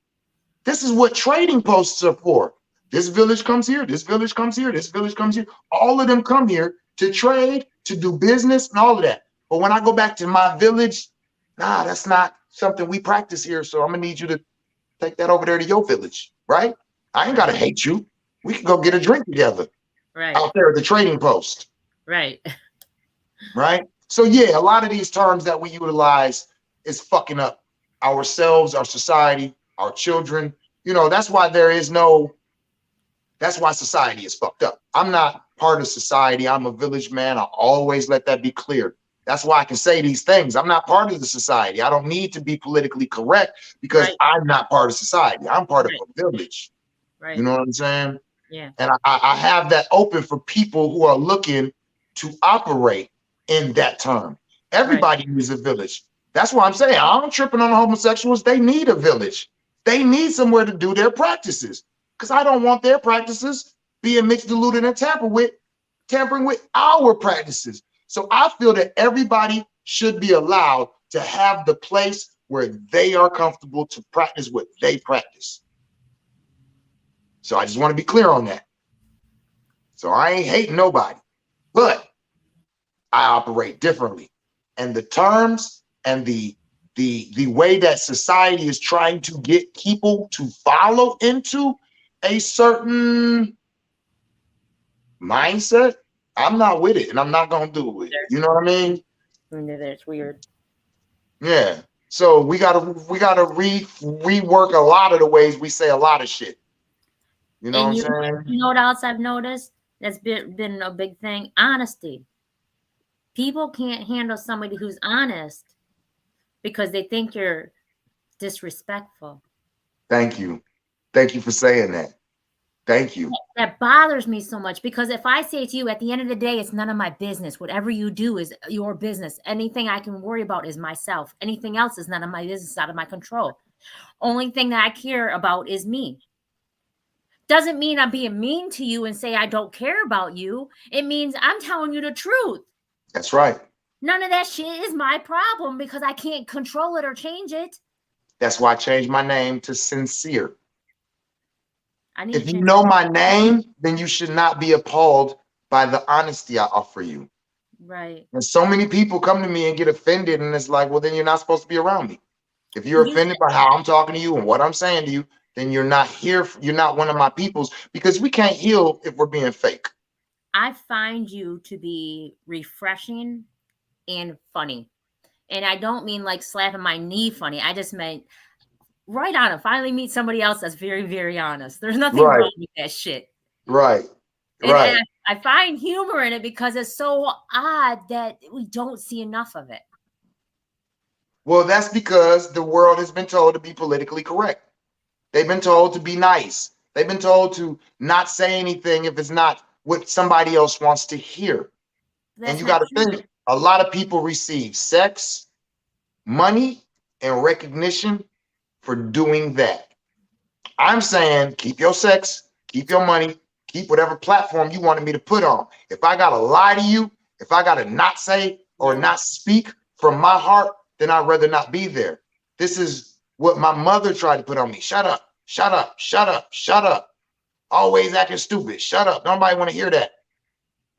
Speaker 4: This is what trading posts are for. This village comes here, this village comes here, this village comes here. All of them come here to trade, to do business, and all of that. But when I go back to my village, nah, that's not something we practice here. So I'm gonna need you to take that over there to your village, right? I ain't gotta hate you. We can go get a drink together,
Speaker 2: right,
Speaker 4: out there at the trading post.
Speaker 2: Right.
Speaker 4: Right? So yeah, a lot of these terms that we utilize is fucking up ourselves, our society, our children. You know, that's why that's why society is fucked up. I'm not part of society. I'm a village man. I always let that be clear. That's why I can say these things. I'm not part of the society. I don't need to be politically correct because I'm not part of society. I'm part of a village.
Speaker 2: Right.
Speaker 4: You know what I'm saying?
Speaker 2: Yeah.
Speaker 4: And I have that open for people who are looking to operate in that term. Everybody needs a village. That's why I'm saying I'm tripping on the homosexuals. They need a village. They need somewhere to do their practices. Because I don't want their practices being mixed, diluted, and tampering with our practices. So I feel that everybody should be allowed to have the place where they are comfortable to practice what they practice. So I just want to be clear on that. So I ain't hating nobody, but I operate differently. And the terms and the way that society is trying to get people to follow into a certain mindset, I'm not with it, and I'm not gonna do it. You know what I mean?
Speaker 2: It's weird.
Speaker 4: Yeah. So we gotta rework a lot of the ways we say a lot of shit. You know what I'm saying?
Speaker 2: You know what else I've noticed that's been a big thing? Honesty. People can't handle somebody who's honest because they think you're disrespectful.
Speaker 4: Thank you. Thank you for saying that. Thank you.
Speaker 2: That bothers me so much because if I say to you, at the end of the day, it's none of my business. Whatever you do is your business. Anything I can worry about is myself. Anything else is none of my business, out of my control. Only thing that I care about is me. Doesn't mean I'm being mean to you and say I don't care about you. It means I'm telling you the truth.
Speaker 4: That's right.
Speaker 2: None of that shit is my problem because I can't control it or change it.
Speaker 4: That's why I changed my name to Sincere. If you
Speaker 2: to
Speaker 4: know my name, then you should not be appalled by the honesty I offer you.
Speaker 2: Right.
Speaker 4: And so many people come to me and get offended, and it's like, well, then you're not supposed to be around me. If you're offended by how I'm talking to you and what I'm saying to you, then you're not here. You're not one of my peoples, because we can't heal if we're being fake.
Speaker 2: I find you to be refreshing and funny. And I don't mean like slapping my knee funny. I just meant right on it. Finally meet somebody else that's very, very honest. There's nothing
Speaker 4: Right.
Speaker 2: wrong with that shit.
Speaker 4: Right.
Speaker 2: And,
Speaker 4: Right.
Speaker 2: and I find humor in it because it's so odd that we don't see enough of it.
Speaker 4: Well, that's because the world has been told to be politically correct. They've been told to be nice. They've been told to not say anything if it's not what somebody else wants to hear.
Speaker 2: That's
Speaker 4: and you
Speaker 2: not
Speaker 4: got to
Speaker 2: true.
Speaker 4: think, a lot of people receive sex, money, and recognition for doing that. I'm saying keep your sex, keep your money, keep whatever platform you wanted me to put on. If I got to lie to you, if I got to not say or not speak from my heart, then I'd rather not be there. This is what my mother tried to put on me. Shut up, shut up, shut up, shut up. Always acting stupid. Shut up. Nobody want to hear that.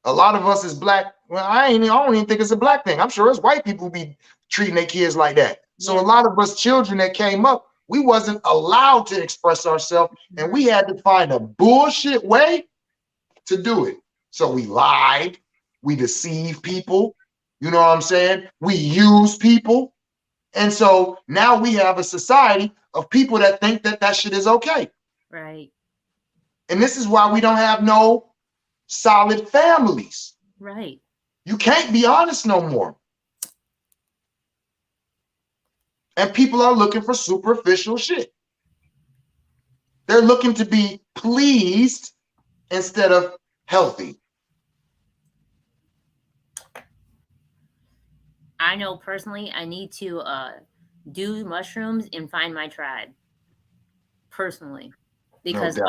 Speaker 4: A lot of us as black, well, I don't even think it's a black thing. I'm sure it's white people be treating their kids like that. So a lot of us children that came up, we wasn't allowed to express ourselves, and we had to find a bullshit way to do it. So we lied, we deceived people, you know what I'm saying? We use people. And so now we have a society of people that think that that shit is okay.
Speaker 2: Right.
Speaker 4: And this is why we don't have no solid families.
Speaker 2: Right.
Speaker 4: You can't be honest no more. And people are looking for superficial shit. They're looking to be pleased instead of healthy.
Speaker 2: I know personally I need to do mushrooms and find my tribe. Personally. Because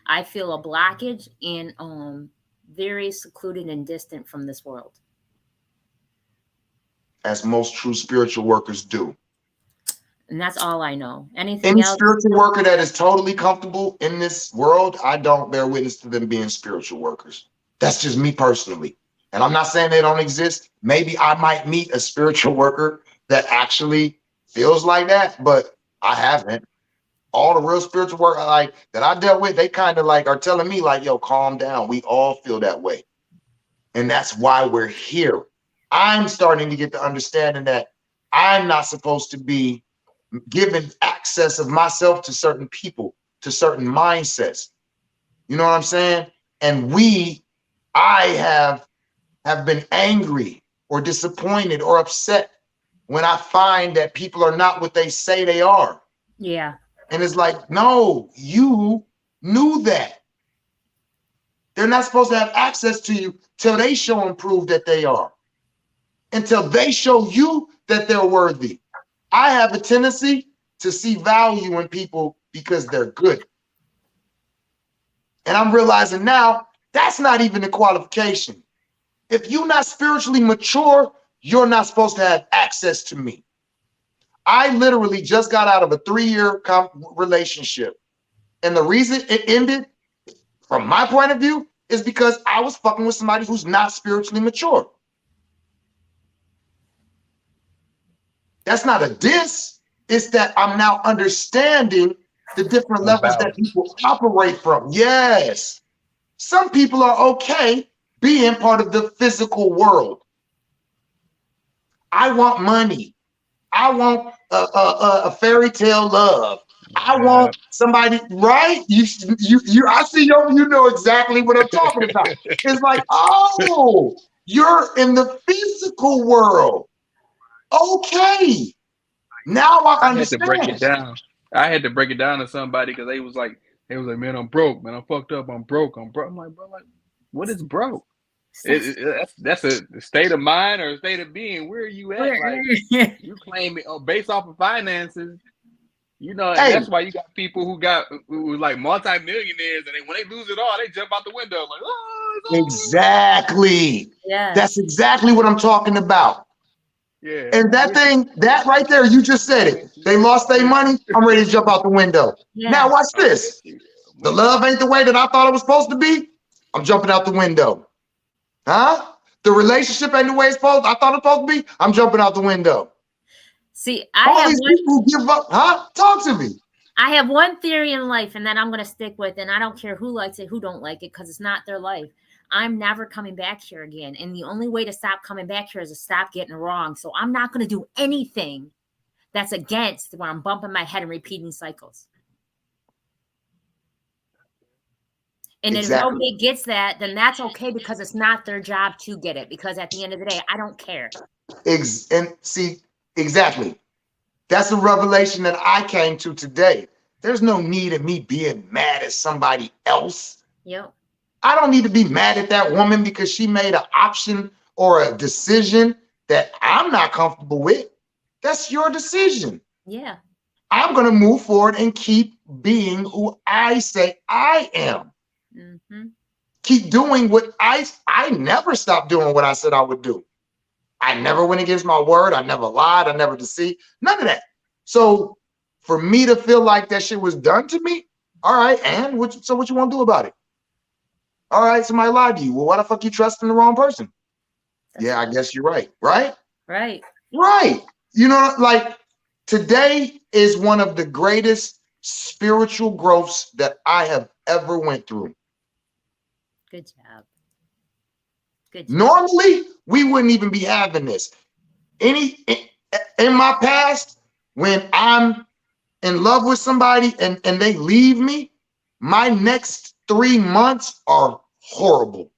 Speaker 2: I feel a blockage and very secluded and distant from this world.
Speaker 4: As most true spiritual workers do.
Speaker 2: And that's all I know. Anything
Speaker 4: Any
Speaker 2: else?
Speaker 4: spiritual worker that is totally comfortable in this world, I don't bear witness to them being spiritual workers. That's just me personally. And I'm not saying they don't exist. Maybe I might meet a spiritual worker that actually feels like that, but I haven't. All the real spiritual work that I dealt with, they kind of are telling me yo, calm down. We all feel that way. And that's why we're here. I'm starting to get the understanding that I'm not supposed to be given access of myself to certain people, to certain mindsets. You know what I'm saying? And I have been angry or disappointed or upset when I find that people are not what they say they are.
Speaker 2: Yeah.
Speaker 4: And it's no, you knew that. They're not supposed to have access to you till they show and prove that they are. Until they show you that they're worthy. I have a tendency to see value in people because they're good. And I'm realizing now that's not even a qualification. If you're not spiritually mature, you're not supposed to have access to me. I literally just got out of a 3-year relationship. And the reason it ended, from my point of view, is because I was fucking with somebody who's not spiritually mature. That's not a diss. It's that I'm now understanding the different levels that people operate from. Yes. Some people are okay being part of the physical world. I want money. I want a fairy tale love. I want somebody, right? You I see you know exactly what I'm talking about. It's oh, you're in the physical world. Okay. Now I understand.
Speaker 3: Had to break it down. I had to break it down to somebody because they was like, man, I'm broke, man, I'm fucked up, I'm broke. I'm like, bro, what is broke? That's a state of mind or a state of being. Where are you at? You claim it based off of finances, and that's why you got people who multi-millionaires, and when they lose it all, they jump out the window
Speaker 4: exactly.
Speaker 2: Yeah,
Speaker 4: that's exactly what I'm talking about.
Speaker 3: Yeah.
Speaker 4: And that right there, you just said it. They lost their money. I'm ready to jump out the window. Yeah. Now watch this. The love ain't the way that I thought it was supposed to be. I'm jumping out the window. Huh? The relationship ain't the way I thought it was supposed to be. I'm jumping out the window.
Speaker 2: See,
Speaker 4: all these people who give up. Huh? Talk to me.
Speaker 2: I have one theory in life, and that I'm going to stick with, and I don't care who likes it, who don't like it, because it's not their life. I'm never coming back here again. And the only way to stop coming back here is to stop getting it wrong. So I'm not going to do anything that's against where I'm bumping my head and repeating cycles. And if nobody gets that, then that's okay, because it's not their job to get it. Because at the end of the day, I don't care.
Speaker 4: And see, exactly. That's a revelation that I came to today. There's no need of me being mad at somebody else.
Speaker 2: Yep.
Speaker 4: I don't need to be mad at that woman because she made an option or a decision that I'm not comfortable with. That's your decision.
Speaker 2: Yeah.
Speaker 4: I'm going to move forward and keep being who I say I am.
Speaker 2: Mm-hmm.
Speaker 4: Keep doing what I never stopped doing what I said I would do. I never went against my word. I never lied. I never deceived. None of that. So for me to feel like that shit was done to me, all right, and what you want to do about it? All right, somebody lied to you. Well, why the fuck you trusting the wrong person? Yeah, I guess you're right. Right?
Speaker 2: Right.
Speaker 4: Right. You know, like today is one of the greatest spiritual growths that I have ever went through.
Speaker 2: Good job. Good job.
Speaker 4: Normally, we wouldn't even be having this. In my past, when I'm in love with somebody and they leave me, my next 3 months are horrible.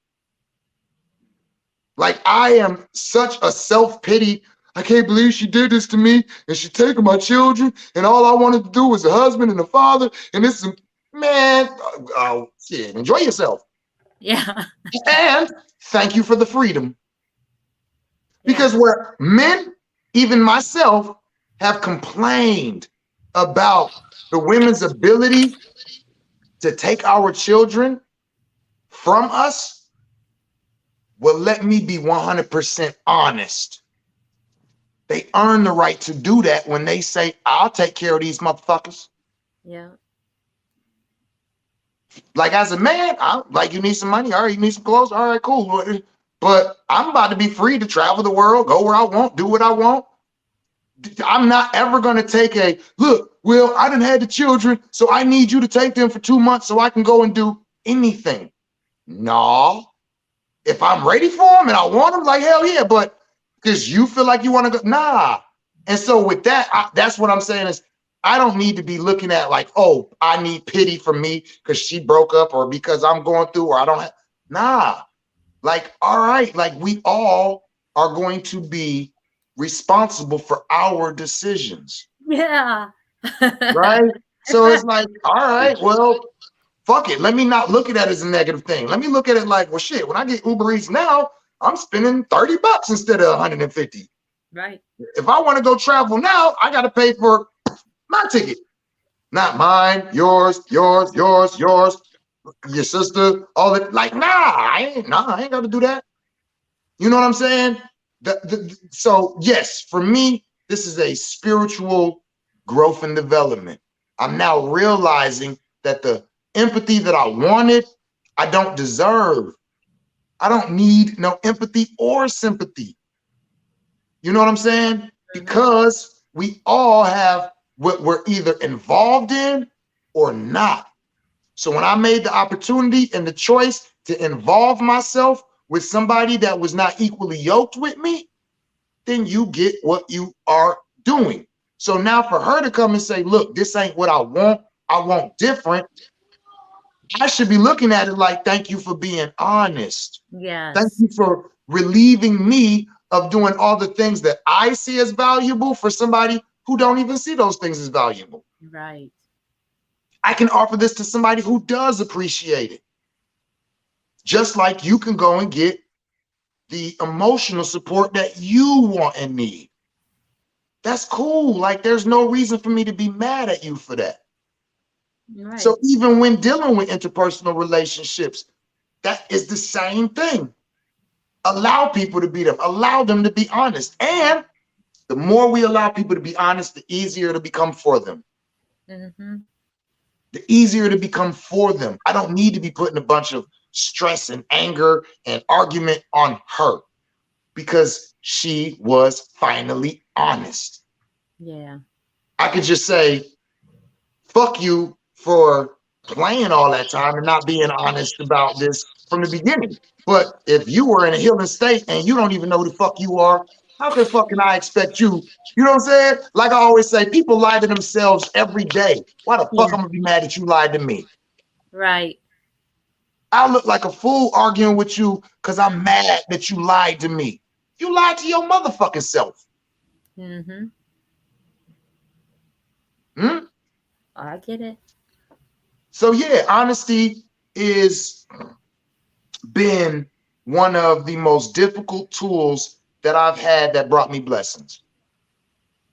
Speaker 4: Like, I am such a self-pity. I can't believe she did this to me, and she taking my children, and all I wanted to do was a husband and a father, and this is, man, shit, enjoy yourself.
Speaker 2: Yeah.
Speaker 4: And thank you for the freedom. Because where men, even myself, have complained about the women's ability to take our children from us, well, let me be 100% honest. They earn the right to do that when they say, I'll take care of these motherfuckers.
Speaker 2: Yeah.
Speaker 4: Like, as a man, I'm like, you need some money? All right, you need some clothes? All right, cool. But I'm about to be free to travel the world, go where I want, do what I want. I'm not ever going to take a, look, Will, I done had the children, so I need you to take them for 2 months so I can go and do anything. No. If I'm ready for them and I want them, like, hell yeah, but because you feel like you want to go, nah. And so with that, that's what I'm saying is, I don't need to be looking at like, oh, I need pity for me because she broke up or because I'm going through or I don't have, nah. Like, all right, like we all are going to be responsible for our decisions.
Speaker 2: Yeah.
Speaker 4: Right? So it's like, all right, well, fuck it. Let me not look at that as a negative thing. Let me look at it like, well, shit, when I get Uber Eats now, I'm spending $30 instead of 150.
Speaker 2: Right.
Speaker 4: If I want to go travel now, I got to pay for my ticket. Not mine, yours, your sister, all that. Like, nah, I ain't got to do that. You know what I'm saying? So yes, for me, this is a spiritual growth and development. I'm now realizing that the empathy that I wanted, I don't deserve. I don't need no empathy or sympathy. You know what I'm saying? Because we all have what we're either involved in or not. So when I made the opportunity and the choice to involve myself with somebody that was not equally yoked with me, then you get what you are doing. So now for her to come and say, look, this ain't what I want different. I should be looking at it like, thank you for being honest.
Speaker 2: Yes.
Speaker 4: Thank you for relieving me of doing all the things that I see as valuable for somebody who don't even see those things as valuable.
Speaker 2: Right.
Speaker 4: I can offer this to somebody who does appreciate it. Just like you can go and get the emotional support that you want and need. That's cool. Like, there's no reason for me to be mad at you for that.
Speaker 2: Right.
Speaker 4: So even when dealing with interpersonal relationships, that is the same thing. Allow people to be them. Allow them to be honest. And the more we allow people to be honest, the easier it'll become for them.
Speaker 2: Mm-hmm.
Speaker 4: The easier it'll become for them. I don't need to be putting a bunch of stress and anger and argument on her because she was finally honest.
Speaker 2: Yeah.
Speaker 4: I could just say, fuck you for playing all that time and not being honest about this from the beginning. But if you were in a healing state and you don't even know who the fuck you are, how the fuck can I expect you? You know what I'm saying? Like I always say, people lie to themselves every day. Why the fuck I'm gonna be mad that you lied to me?
Speaker 2: Right.
Speaker 4: I look like a fool arguing with you because I'm mad that you lied to me. You lied to your motherfucking self.
Speaker 2: Mm-hmm.
Speaker 4: Hmm?
Speaker 2: I get it.
Speaker 4: So yeah, honesty is been one of the most difficult tools that I've had that brought me blessings.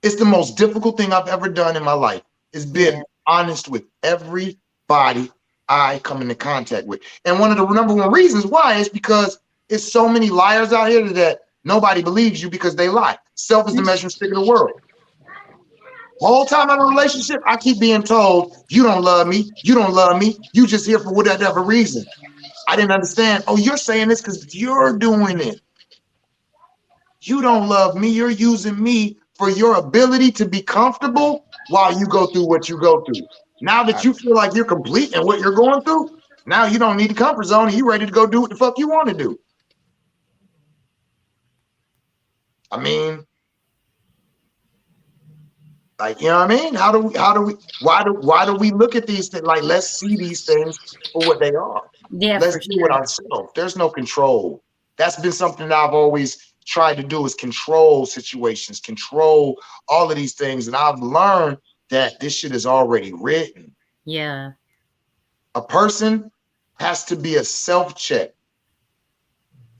Speaker 4: It's the most difficult thing I've ever done in my life. Is being honest with everybody I come into contact with. And one of the number one reasons why is because it's so many liars out here that nobody believes you because they lie. Self is the measuring stick of the world. The whole time I'm in a relationship, I keep being told, you don't love me, you don't love me, you just here for whatever reason. I didn't understand. Oh, you're saying this because you're doing it. You don't love me, you're using me for your ability to be comfortable while you go through what you go through. Now that you feel like you're complete in what you're going through, now you don't need the comfort zone and you're ready to go do what the fuck you want to do. I mean, like, you know what I mean? Why do we look at these things? Like, let's see these things for what they are.
Speaker 2: Yeah,
Speaker 4: Let's
Speaker 2: for
Speaker 4: do it
Speaker 2: sure.
Speaker 4: ourselves. There's no control. That's been something that I've always tried to do, is control situations, control all of these things. And I've learned that this shit is already written.
Speaker 2: Yeah.
Speaker 4: A person has to be a self-check.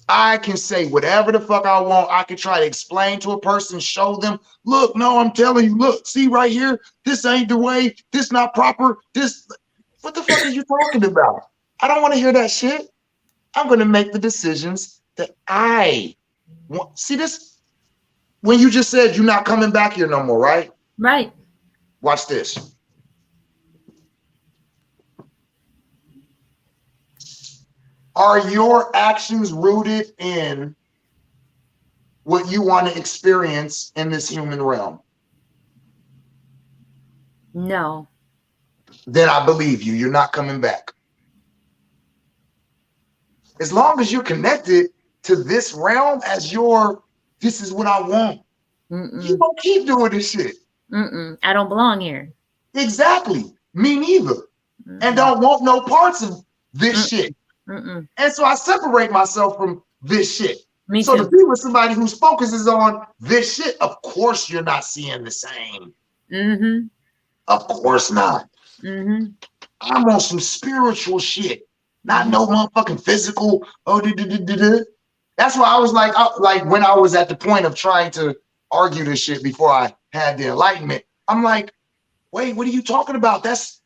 Speaker 4: I can say whatever the fuck I want. I can try to explain to a person, show them, look, no, I'm telling you, look, see right here, this ain't the way, this not proper, this, what the fuck are you talking about? I don't want to hear that shit. I'm going to make the decisions that I want. See this? When you just said you're not coming back here no more, right?
Speaker 2: Right.
Speaker 4: Watch this. Are your actions rooted in what you want to experience in this human realm?
Speaker 2: No.
Speaker 4: Then I believe you. You're not coming back. As long as you're connected to this realm as your, this is what I want, you gonna keep doing this shit.
Speaker 2: I don't belong here.
Speaker 4: Exactly. Me neither. And don't want no parts of this shit. And so I separate myself from this shit.
Speaker 2: Me
Speaker 4: so
Speaker 2: too.
Speaker 4: to be with somebody whose focus is on this shit, of course you're not seeing the same. Of course not. I'm on some spiritual shit, not no motherfucking physical. Oh, that's why I was like when I was at the point of trying to argue this shit before I had the enlightenment. I'm like, wait, what are you talking about? That's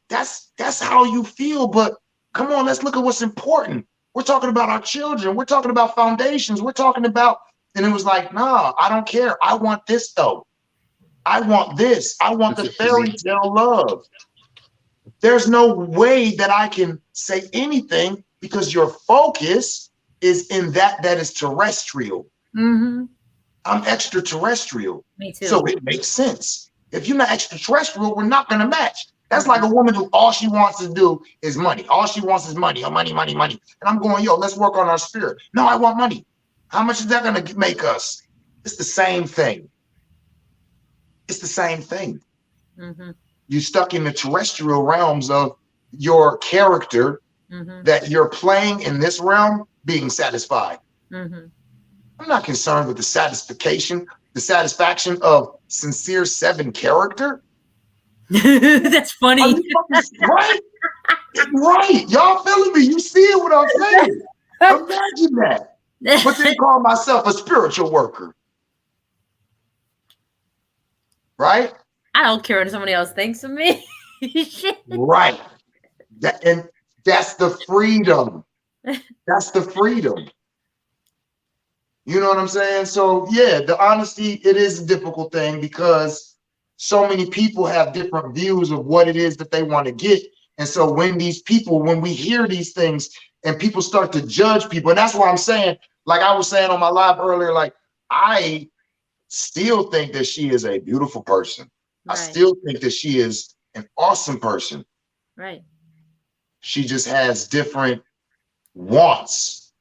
Speaker 4: how you feel, but come on, let's look at what's important. We're talking about our children. We're talking about foundations. We're talking about, and it was like, nah, I don't care. I want this though. I want this. I want the fairy tale love. There's no way that I can say anything because your focus is in that is terrestrial. I'm extraterrestrial.
Speaker 2: Me too.
Speaker 4: So it makes sense. If you're not extraterrestrial, we're not going to match. That's like a woman who all she wants to do is money. All she wants is money, or money, money, money. And I'm going, yo, let's work on our spirit. No, I want money. How much is that going to make us? It's the same thing. It's the same thing. You're stuck in the terrestrial realms of your character that you're playing in this realm being satisfied. I'm not concerned with the satisfaction of Sincere 7 character.
Speaker 2: That's funny.
Speaker 4: Right? Right. Y'all feeling me? You see what I'm saying? Imagine that. But then call myself a spiritual worker. Right?
Speaker 2: I don't care what somebody else thinks of me.
Speaker 4: Right. And that's the freedom. That's the freedom. You know what I'm saying? So yeah, the honesty, it is a difficult thing because so many people have different views of what it is that they want to get. And so when we hear these things and people start to judge people, and that's why I'm saying, like I was saying on my live earlier, like I still think that she is a beautiful person. Right. I still think that she is an awesome person.
Speaker 2: Right.
Speaker 4: She just has different wants,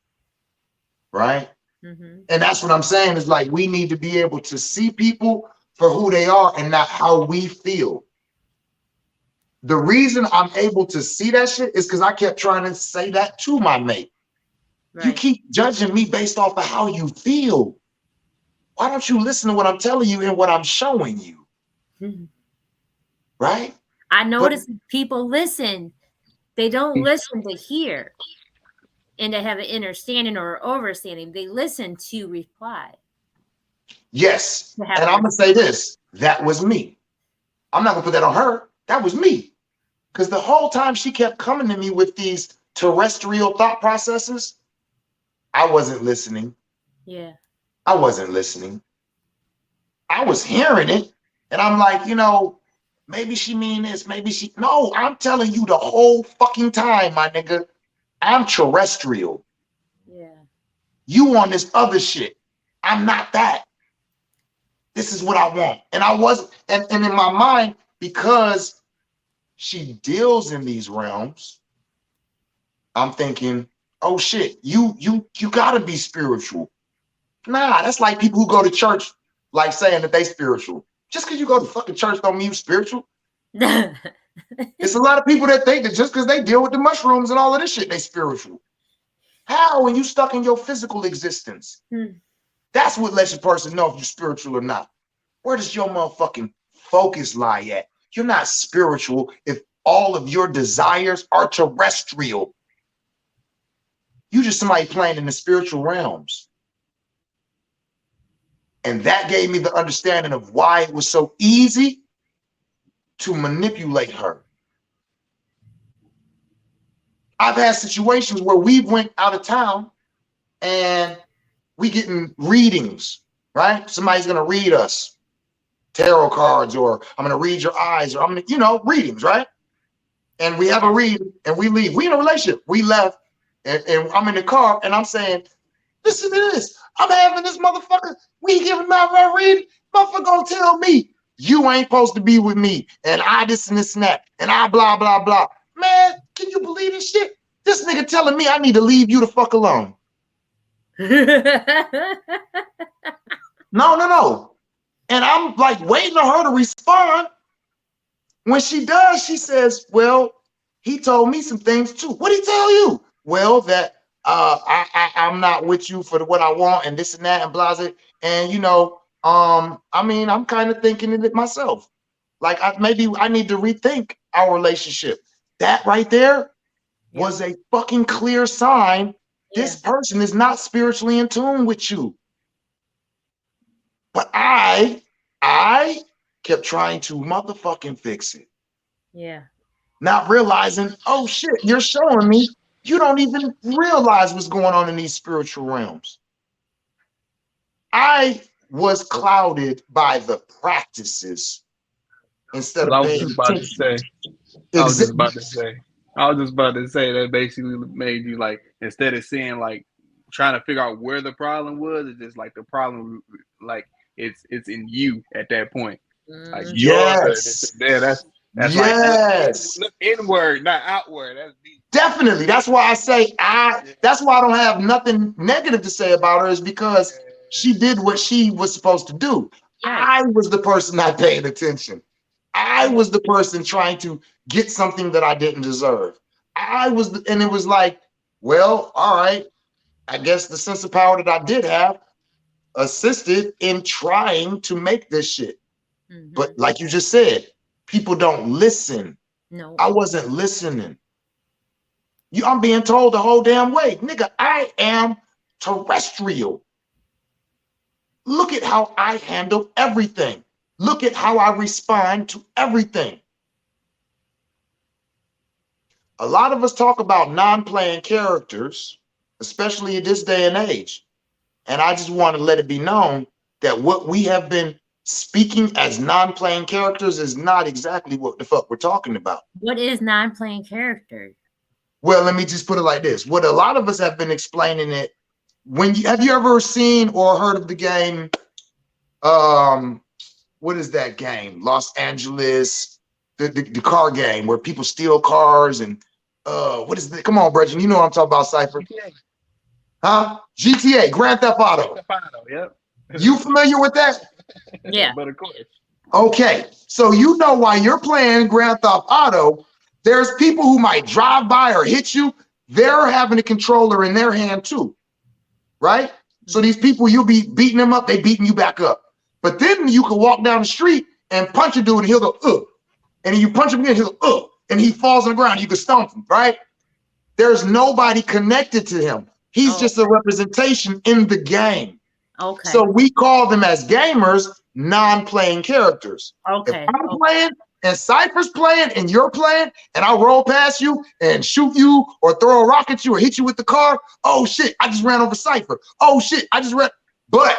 Speaker 4: right?
Speaker 2: Mm-hmm.
Speaker 4: And that's what I'm saying is like we need to be able to see people for who they are and not how we feel. The reason I'm able to see that shit is because I kept trying to say that to my mate.
Speaker 2: Right.
Speaker 4: You keep judging me based off of how you feel. Why don't you listen to what I'm telling you and what I'm showing you?
Speaker 2: Mm-hmm.
Speaker 4: Right?
Speaker 2: I notice people listen. They don't listen to hear and to have an understanding or overstanding. They listen to reply.
Speaker 4: Yes. And I'm going to say this. That was me. I'm not going to put that on her. That was me. Because the whole time she kept coming to me with these terrestrial thought processes, I wasn't listening.
Speaker 2: Yeah.
Speaker 4: I wasn't listening. I was hearing it. And I'm like, you know, maybe she mean this. Maybe she. No, I'm telling you the whole fucking time, my nigga. I'm terrestrial.
Speaker 2: Yeah.
Speaker 4: You on this other shit. I'm not that. This is what I want. And I wasn't. And in my mind, because she deals in these realms, I'm thinking, oh shit, you gotta be spiritual. Nah, that's like people who go to church, like saying that they spiritual. Just because you go to fucking church don't mean you spiritual. It's a lot of people that think that just because they deal with the mushrooms and all of this shit, they spiritual. How when you stuck in your physical existence? That's what lets a person know if you're spiritual or not. Where does your motherfucking focus lie at? You're not spiritual if all of your desires are terrestrial. You just somebody playing in the spiritual realms. And that gave me the understanding of why it was so easy to manipulate her. I've had situations where we went out of town and we getting readings, right? Somebody's gonna read us tarot cards, or I'm gonna read your eyes, or I'm gonna, you know, readings, right? And we have a reading and we leave. We in a relationship. We left and I'm in the car and I'm saying, listen to this. I'm having this motherfucker. We giving my reading. Motherfucker gonna tell me you ain't supposed to be with me, and I this and this and that, and I blah blah blah. Man, can you believe this shit? This nigga telling me I need to leave you the fuck alone. No. And I'm like waiting on her to respond. When she does, she says, well, he told me some things too. What'd he tell you? Well, that I'm not with you for what I want and this and that and blah, blah. And you know, I mean, I'm kind of thinking it myself. Like maybe I need to rethink our relationship. That right there was a fucking clear sign. This person is not spiritually in tune with you. But I kept trying to motherfucking fix it.
Speaker 2: Yeah.
Speaker 4: Not realizing, oh shit, you're showing me you don't even realize what's going on in these spiritual realms. I was clouded by the practices instead of paying attention.
Speaker 3: I was just about to say that basically made you like, instead of seeing like trying to figure out where the problem was, it's just like the problem, like it's in you at that point. Like
Speaker 4: yes,
Speaker 3: that's
Speaker 4: yes.
Speaker 3: Like look inward, not outward. That's deep.
Speaker 4: Definitely. That's why I say that's why I don't have nothing negative to say about her, is because she did what she was supposed to do. I was the person not paying attention. I was the person trying to get something that I didn't deserve. And it was like, well, all right, I guess the sense of power that I did have assisted in trying to make this shit. Mm-hmm. But like you just said, people don't listen.
Speaker 2: No,
Speaker 4: I wasn't listening. I'm being told the whole damn way, nigga, I am terrestrial. Look at how I handle everything. Look at how I respond to everything. A lot of us talk about non-playing characters, especially in this day and age. And I just want to let it be known that what we have been speaking as non-playing characters is not exactly what the fuck we're talking about.
Speaker 2: What is non-playing character?
Speaker 4: Well, let me just put it like this. What a lot of us have been explaining it. Have you ever seen or heard of the game? What is that game? Los Angeles, the car game where people steal cars and what is it? Come on, Brethren, you know what I'm talking about, Cypher.
Speaker 3: GTA.
Speaker 4: Huh? GTA, Grand Theft Auto.
Speaker 3: Yep.
Speaker 4: You familiar with that?
Speaker 2: Yeah.
Speaker 3: But of course.
Speaker 4: Okay, so you know why you're playing Grand Theft Auto, there's people who might drive by or hit you. They're having a controller in their hand too, right? So these people, you'll be beating them up, they beating you back up. But then you can walk down the street and punch a dude and he'll go, ugh. And then you punch him again, he'll go, ugh. And he falls on the ground, you can stomp him, right? There's nobody connected to him. He's just a representation in the game.
Speaker 2: Okay.
Speaker 4: So we call them as gamers non-playing characters.
Speaker 2: Okay.
Speaker 4: If I'm playing and Cypher's playing and you're playing and I roll past you and shoot you or throw a rock at you or hit you with the car, oh shit, I just ran over Cypher. Oh shit, I just ran. But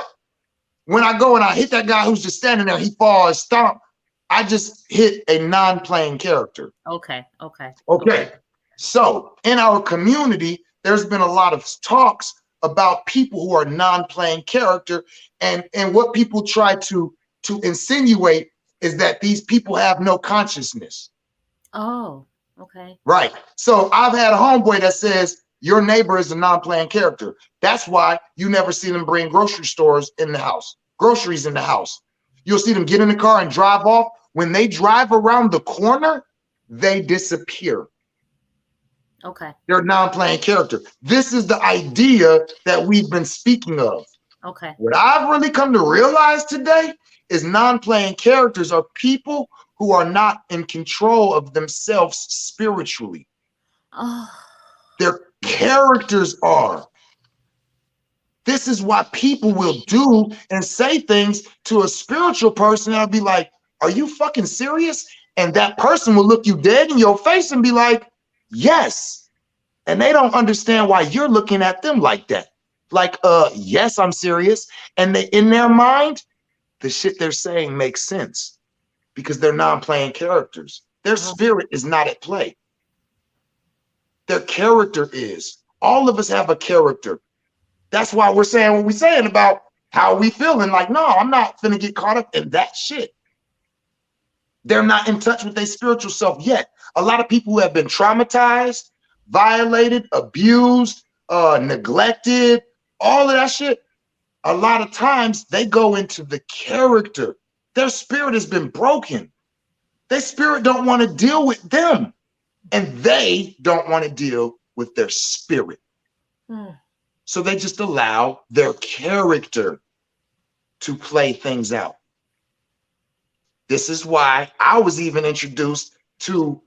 Speaker 4: when I go and I hit that guy who's just standing there, he falls, stomp, I just hit a non-playing character.
Speaker 2: Okay. Okay.
Speaker 4: Okay. So in our community, there's been a lot of talks about people who are non-playing character, and what people try to insinuate is that these people have no consciousness.
Speaker 2: Oh, okay.
Speaker 4: Right. So I've had a homeboy that says your neighbor is a non-playing character. That's why you never see them bring groceries in the house. You'll see them get in the car and drive off. When they drive around the corner, they disappear.
Speaker 2: Okay.
Speaker 4: They're a non-playing character. This is the idea that we've been speaking of.
Speaker 2: Okay.
Speaker 4: What I've really come to realize today is non-playing characters are people who are not in control of themselves spiritually.
Speaker 2: Oh.
Speaker 4: Their characters are. This is why people will do and say things to a spiritual person and I'll be like, are you fucking serious? And that person will look you dead in your face and be like, yes. And they don't understand why you're looking at them like that. Like, yes, I'm serious. And they, in their mind, the shit they're saying makes sense because they're non-playing characters. Their spirit is not at play. Their character is. All of us have a character. That's why we're saying what we're saying about how we feeling. Like, no, I'm not finna get caught up in that shit. They're not in touch with their spiritual self yet. A lot of people who have been traumatized, violated, abused, neglected, all of that shit, a lot of times they go into the character. Their spirit has been broken. Their spirit don't want to deal with them. And they don't want to deal with their spirit. So they just allow their character to play things out. This is why I was even introduced to,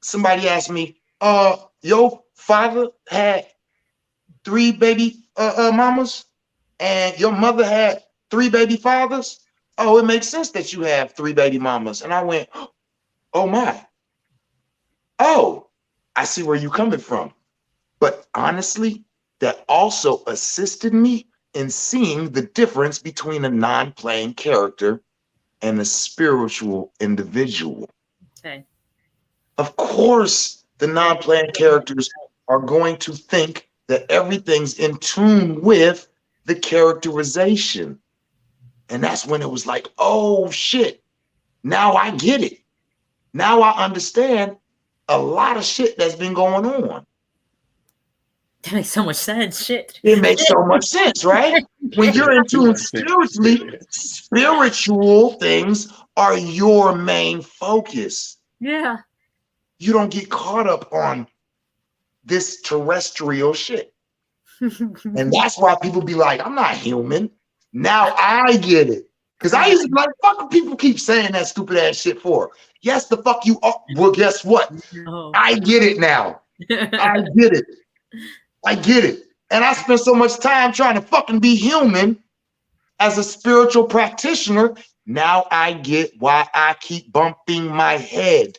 Speaker 4: somebody asked me, your father had 3 baby mamas and your mother had 3 baby fathers? Oh, it makes sense that you have 3 baby mamas. And I went, oh my. Oh, I see where you're coming from. But honestly, that also assisted me in seeing the difference between a non-playing character and a spiritual individual.
Speaker 2: Okay.
Speaker 4: Of course, the non-playing characters are going to think that everything's in tune with the characterization. And that's when it was like, oh shit, now I get it. Now I understand a lot of shit that's been going on.
Speaker 2: That makes so much sense. Shit.
Speaker 4: It makes so much sense, right? When you're in tune spiritually, spiritual things are your main focus.
Speaker 2: Yeah.
Speaker 4: You don't get caught up on this terrestrial shit. And that's why people be like, I'm not human. Now I get it. Because I used to be like, fuck people keep saying that stupid ass shit for. Yes, the fuck you are. Well, guess what?
Speaker 2: Oh.
Speaker 4: I get it now. I get it. I get it. And I spent so much time trying to fucking be human as a spiritual practitioner. Now I get why I keep bumping my head.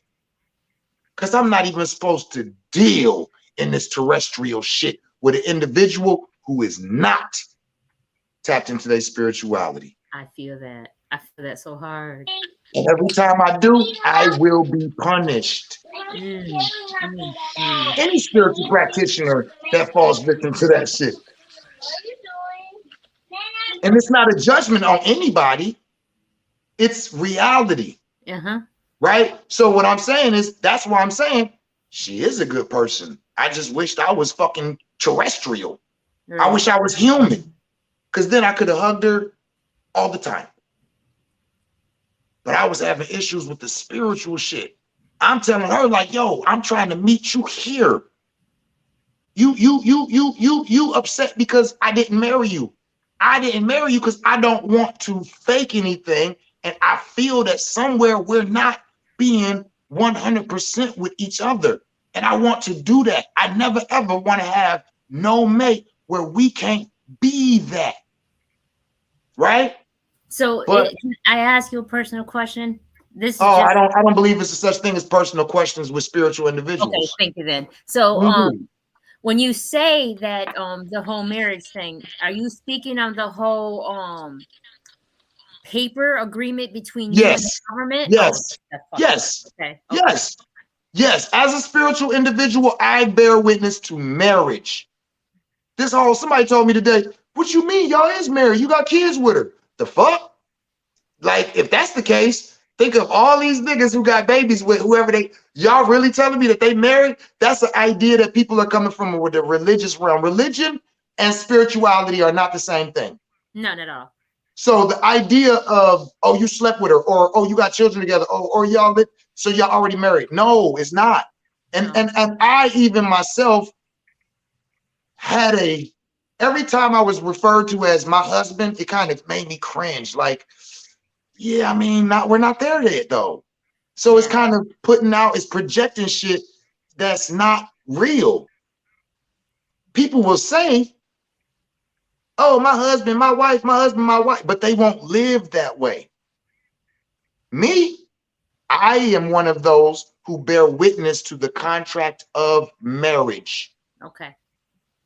Speaker 4: Because I'm not even supposed to deal in this terrestrial shit with an individual who is not tapped into their spirituality.
Speaker 2: I feel that. I feel that so hard.
Speaker 4: And every time I do, I will be punished. Any spiritual practitioner that falls victim to that shit. And it's not a judgment on anybody. It's reality.
Speaker 2: Uh-huh.
Speaker 4: Right? So what I'm saying is, that's why I'm saying she is a good person. I just wished I was fucking terrestrial.
Speaker 2: Right.
Speaker 4: I wish I was human, because then I could have hugged her all the time. But I was having issues with the spiritual shit. I'm telling her, like, yo, I'm trying to meet you here. You upset because I didn't marry you. I didn't marry you because I don't want to fake anything. And I feel that somewhere we're not being 100% with each other. And I want to do that. I never ever want to have no mate where we can't be that. Right?
Speaker 2: So
Speaker 4: But
Speaker 2: can I ask you a personal question? This is
Speaker 4: I
Speaker 2: just
Speaker 4: don't believe it's a such thing as personal questions with spiritual
Speaker 2: okay.
Speaker 4: individuals.
Speaker 2: Thank you then. So
Speaker 4: Mhm.
Speaker 2: when you say that the whole marriage thing, are you speaking of the whole paper agreement between you and the
Speaker 4: Yes,
Speaker 2: government? Oh,
Speaker 4: yes,
Speaker 2: that's fucked up.
Speaker 4: yes,
Speaker 2: Okay.
Speaker 4: yes, yes. As a spiritual individual, I bear witness to marriage. This whole somebody told me today, what you mean y'all is married? You got kids with her. The fuck? Like, if that's the case, think of all these niggas who got babies with whoever y'all really telling me that they married? That's an idea that people are coming from with the religious realm. Religion and spirituality are not the same thing.
Speaker 2: Not at all.
Speaker 4: So the idea of, oh, you slept with her, or oh, you got children together, or y'all lit, so y'all already married. No, it's not. And
Speaker 2: No.
Speaker 4: and I even myself had every time I was referred to as my husband, it kind of made me cringe. Like, yeah, I mean, we're not there yet though. So it's
Speaker 2: Yeah.
Speaker 4: kind of it's projecting shit that's not real. People will say, oh, my husband, my wife, my husband, my wife, but they won't live that way. Me, I am one of those who bear witness to the contract of marriage.
Speaker 2: Okay.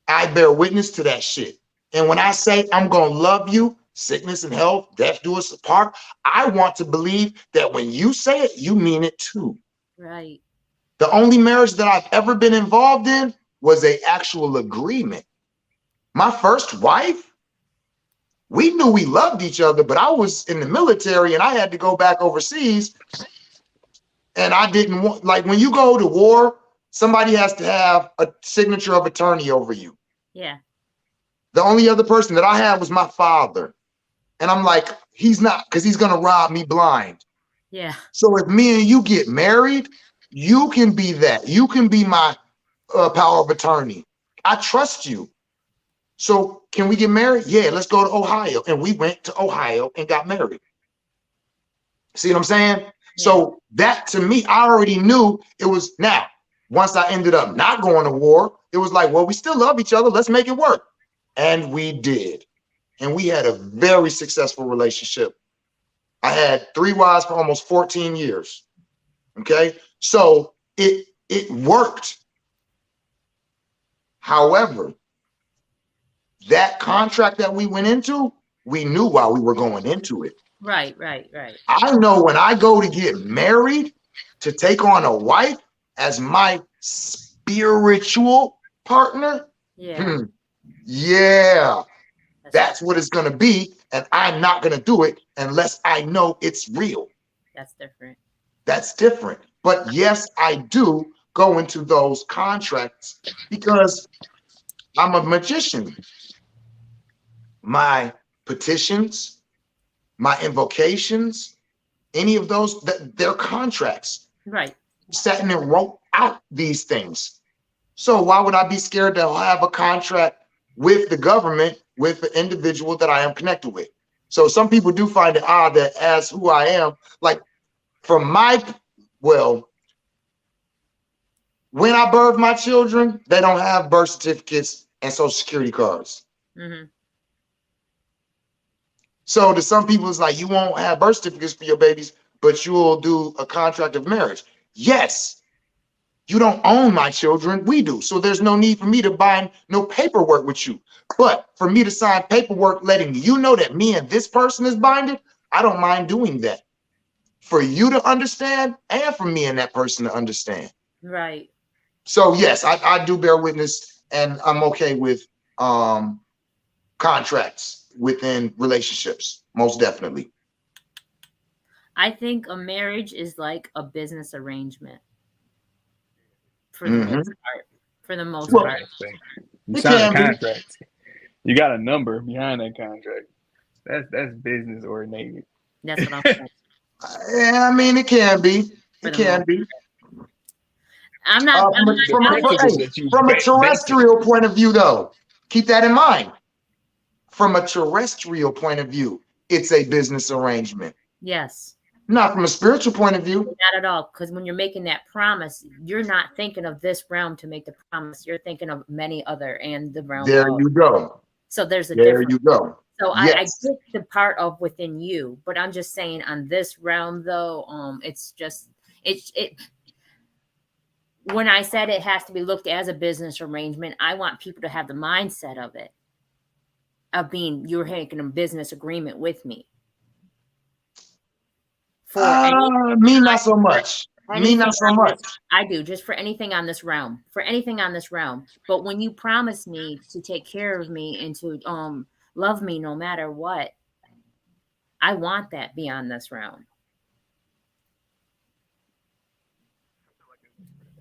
Speaker 4: I bear witness to that shit. And when I say I'm going to love you, sickness and health, death do us apart, I want to believe that when you say it, you mean it too.
Speaker 2: Right.
Speaker 4: The only marriage that I've ever been involved in was an actual agreement. My first wife, we knew we loved each other, but I was in the military and I had to go back overseas. And I didn't want, like, when you go to war, somebody has to have a signature of attorney over you.
Speaker 2: Yeah.
Speaker 4: The only other person that I had was my father. And I'm like, he's not, because he's going to rob me blind.
Speaker 2: Yeah.
Speaker 4: So if me and you get married, you can be that. You can be my power of attorney. I trust you. So can we get married? Yeah, let's go to Ohio. And we went to Ohio and got married. See what I'm saying? Yeah. So that, to me, I already knew it was. Now, once I ended up not going to war, it was like, well, we still love each other. Let's make it work. And we did. And we had a very successful relationship. I had 3 wives for almost 14 years. Okay. So it worked. However, that contract that we went into, we knew why we were going into it.
Speaker 2: Right.
Speaker 4: I know when I go to get married, to take on a wife as my spiritual partner, yeah, that's what it's going to be. And I'm not going to do it unless I know it's real.
Speaker 2: That's different.
Speaker 4: That's different. But yes, I do go into those contracts because I'm a magician. My petitions, my invocations, any of those, they're contracts.
Speaker 2: Right.
Speaker 4: Sat in and wrote out these things. So why would I be scared to have a contract with the government, with the individual that I am connected with? So some people do find it odd that as who I am, like from when I birth my children, they don't have birth certificates and social security cards.
Speaker 2: Mm-hmm.
Speaker 4: So to some people, it's like, you won't have birth certificates for your babies, but you'll do a contract of marriage. Yes, you don't own my children, we do. So there's no need for me to bind no paperwork with you. But for me to sign paperwork letting you know that me and this person is binded, I don't mind doing that. For you to understand and for me and that person to understand.
Speaker 2: Right.
Speaker 4: So yes, I do bear witness, and I'm okay with contracts within relationships, most definitely.
Speaker 2: I think a marriage is like a business arrangement. for the most part. For the most
Speaker 4: Well,
Speaker 2: part.
Speaker 3: You
Speaker 4: It
Speaker 3: sign a
Speaker 4: can be.
Speaker 3: contract. You got a number behind that contract. That's business oriented.
Speaker 2: That's what I'm saying.
Speaker 4: Yeah, I mean, it can be.
Speaker 2: For
Speaker 4: It
Speaker 2: the
Speaker 4: can
Speaker 2: most
Speaker 4: be.
Speaker 2: I'm not. I'm not.
Speaker 3: The principle that you
Speaker 4: From a
Speaker 3: basic.
Speaker 4: terrestrial point of view, though, keep that in mind. From a terrestrial point of view, it's a business arrangement.
Speaker 2: Yes.
Speaker 4: Not from a spiritual point of view.
Speaker 2: Not at all. Because when you're making that promise, you're not thinking of this realm to make the promise. You're thinking of many other and the realm.
Speaker 4: There you go.
Speaker 2: So there's a
Speaker 4: There
Speaker 2: difference.
Speaker 4: you go.
Speaker 2: So
Speaker 4: Yes.
Speaker 2: I get the part of within you, but I'm just saying on this realm though, it's just it when I said it has to be looked as a business arrangement, I want people to have the mindset of it. Of being you're making a business agreement with me.
Speaker 4: Me not so much. Me not so much.
Speaker 2: I do, just for anything on this realm. For anything on this realm. But when you promise me to take care of me and to love me no matter what, I want that beyond this realm.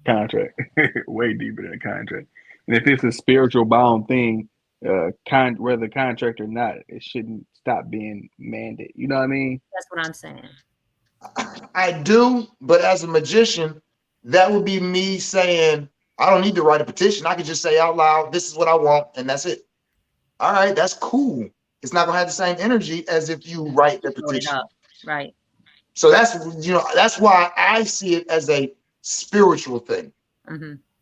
Speaker 3: Contract. Way deeper than a contract. And if it's a spiritual bound thing, whether contract or not, it shouldn't stop being mandated. You know what I mean?
Speaker 2: That's what I'm saying.
Speaker 4: I do, but as a magician, that would be me saying, I don't need to write a petition. I could just say out loud, this is what I want, and that's it. All right, that's cool. It's not gonna have the same energy as if you write the petition.
Speaker 2: Right.
Speaker 4: So that's that's why I see it as a spiritual thing.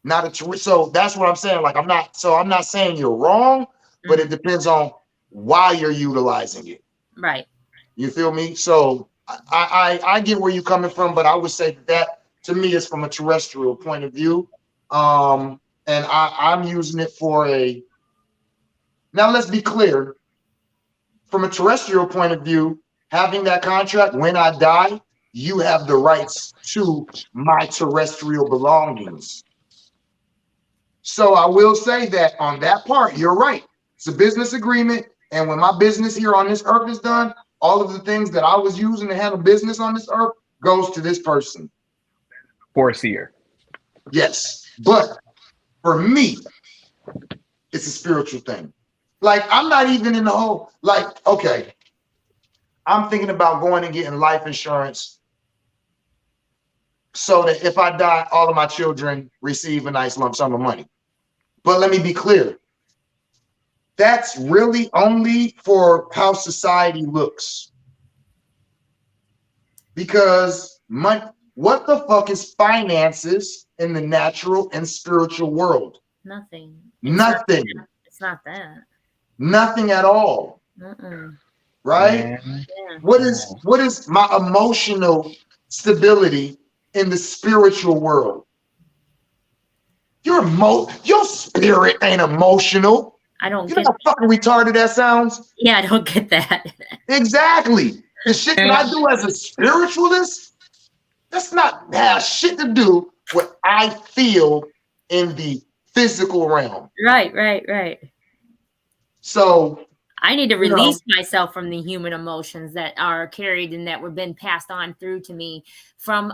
Speaker 4: Not a so that's what I'm saying. Like I'm not saying you're wrong, but it depends on why you're utilizing it.
Speaker 2: Right.
Speaker 4: You feel me? So I get where you're coming from, but I would say that to me is from a terrestrial point of view. And I'm using it for a. Now let's be clear. From a terrestrial point of view, having that contract when I die, you have the rights to my terrestrial belongings. So I will say that on that part, you're right. It's a business agreement. And when my business here on this earth is done, all of the things that I was using to handle business on this earth goes to this person.
Speaker 3: Foreseer.
Speaker 4: Yes. But for me, it's a spiritual thing. Like, I'm not even in the whole, like, okay, I'm thinking about going and getting life insurance so that if I die, all of my children receive a nice lump sum of money. But let me be clear. That's really only for how society looks. Because what the fuck is finances in the natural and spiritual world?
Speaker 2: Nothing.
Speaker 4: Nothing.
Speaker 2: It's not that.
Speaker 4: Nothing at all. Right?
Speaker 3: Man.
Speaker 2: Yeah.
Speaker 4: What is my emotional stability in the spiritual world? Your spirit ain't emotional.
Speaker 2: I don't
Speaker 4: You
Speaker 2: get
Speaker 4: know how fucking retarded that sounds?
Speaker 2: Yeah, I don't get that.
Speaker 4: Exactly. The shit that I do as a spiritualist, that's not have shit to do with what I feel in the physical realm.
Speaker 2: Right.
Speaker 4: So
Speaker 2: I need to release myself from the human emotions that are carried and that were been passed on through to me from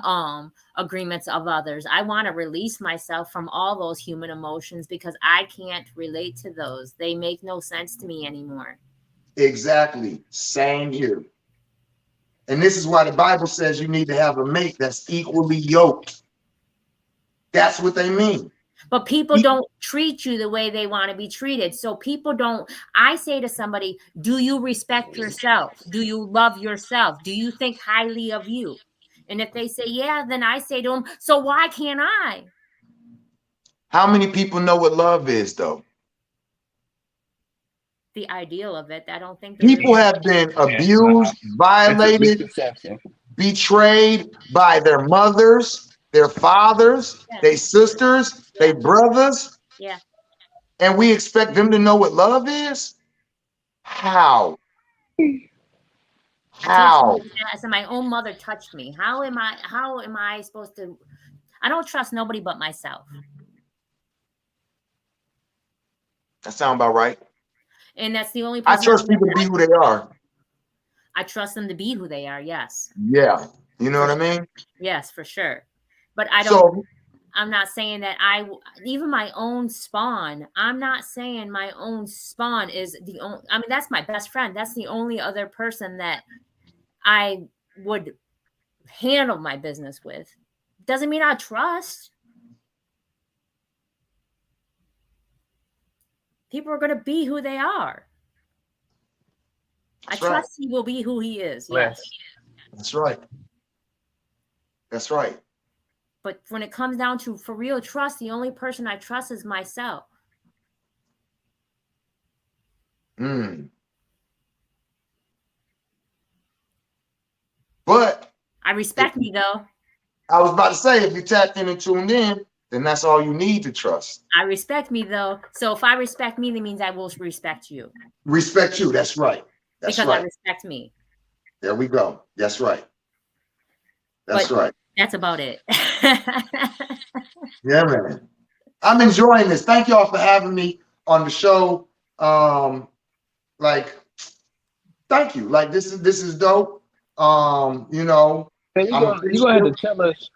Speaker 2: agreements of others. I want to release myself from all those human emotions because I can't relate to those. They make no sense to me anymore.
Speaker 4: Exactly. Same here. And this is why the Bible says you need to have a mate that's equally yoked. That's what they mean.
Speaker 2: But people don't treat you the way they want to be treated. So people don't. I say to somebody, do you respect yourself? Do you love yourself? Do you think highly of you? And if they say, yeah, then I say to them, so why can't I?
Speaker 4: How many people know what love is, though?
Speaker 2: The ideal of it, I don't think
Speaker 4: people have been abused, violated, betrayed by their mothers, their fathers, their sisters, their brothers.
Speaker 2: Yeah.
Speaker 4: And we expect them to know what love is? How? How?
Speaker 2: So my own mother touched me. How am I supposed to? I don't trust nobody but myself.
Speaker 4: That sounds about right.
Speaker 2: And that's the only
Speaker 4: I trust people to be who they are.
Speaker 2: I trust them to be who they are, yes.
Speaker 4: Yeah. You know what I mean?
Speaker 2: Yes, for sure. But I don't I'm not saying that even my own spawn, I'm not saying my own spawn is the only, I mean, that's my best friend. That's the only other person that I would handle my business with. Doesn't mean I trust. People are going to be who they are.
Speaker 4: That's
Speaker 2: I
Speaker 4: right.
Speaker 2: trust he will be who he is. Yes.
Speaker 4: That's right. That's right.
Speaker 2: But when it comes down to for real trust, the only person I trust is myself.
Speaker 4: But
Speaker 2: I respect me though.
Speaker 4: I was about to say, if you tapped in and tuned in, then that's all you need to trust.
Speaker 2: I respect me though. So if I respect me, that means I will respect you.
Speaker 4: Respect you. That's right. That's
Speaker 2: because
Speaker 4: right.
Speaker 2: I respect me.
Speaker 4: There we go. That's right. That's right.
Speaker 2: That's about it.
Speaker 4: Yeah, man. I'm enjoying this. Thank y'all for having me on the show. Like, thank you. Like, this is dope. You know,
Speaker 3: Hey, you're gonna have to tell us.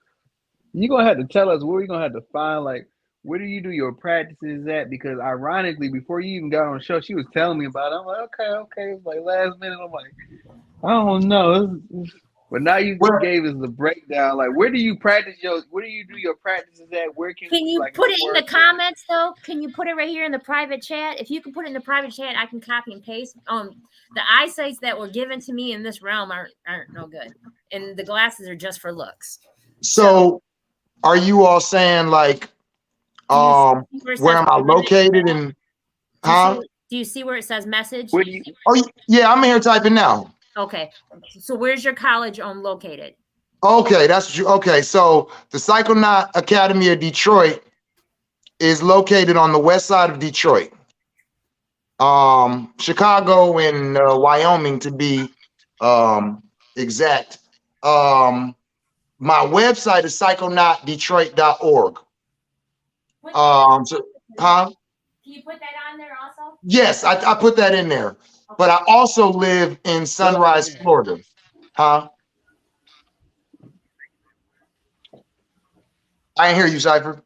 Speaker 3: You're gonna have to tell us where we're gonna have to find, like, where do you do your practices at? Because ironically, before you even got on the show, she was telling me about it. I'm like, okay. It was like last minute. I'm like, I don't know. But now you gave us the breakdown. Like, where do you practice where do you do your practices at? Where can
Speaker 2: you
Speaker 3: like,
Speaker 2: put it in the comments though? Can you put it right here in the private chat? If you can put it in the private chat, I can copy and paste. The eyesights that were given to me in this realm aren't no good. And the glasses are just for looks.
Speaker 4: So are you all saying like where am I located and
Speaker 2: do you see where it says message?
Speaker 4: Oh yeah, I'm here typing now.
Speaker 2: Okay. So where's your college located?
Speaker 4: Okay, that's what you okay. So the Psychonaut Academy of Detroit is located on the west side of Detroit. Chicago and Wyoming to be exact. My website is psychonautdetroit.org.
Speaker 2: Can you put that on there also?
Speaker 4: Yes, I put that in there. But I also live in Sunrise, Florida. I didn't hear you, Cypher.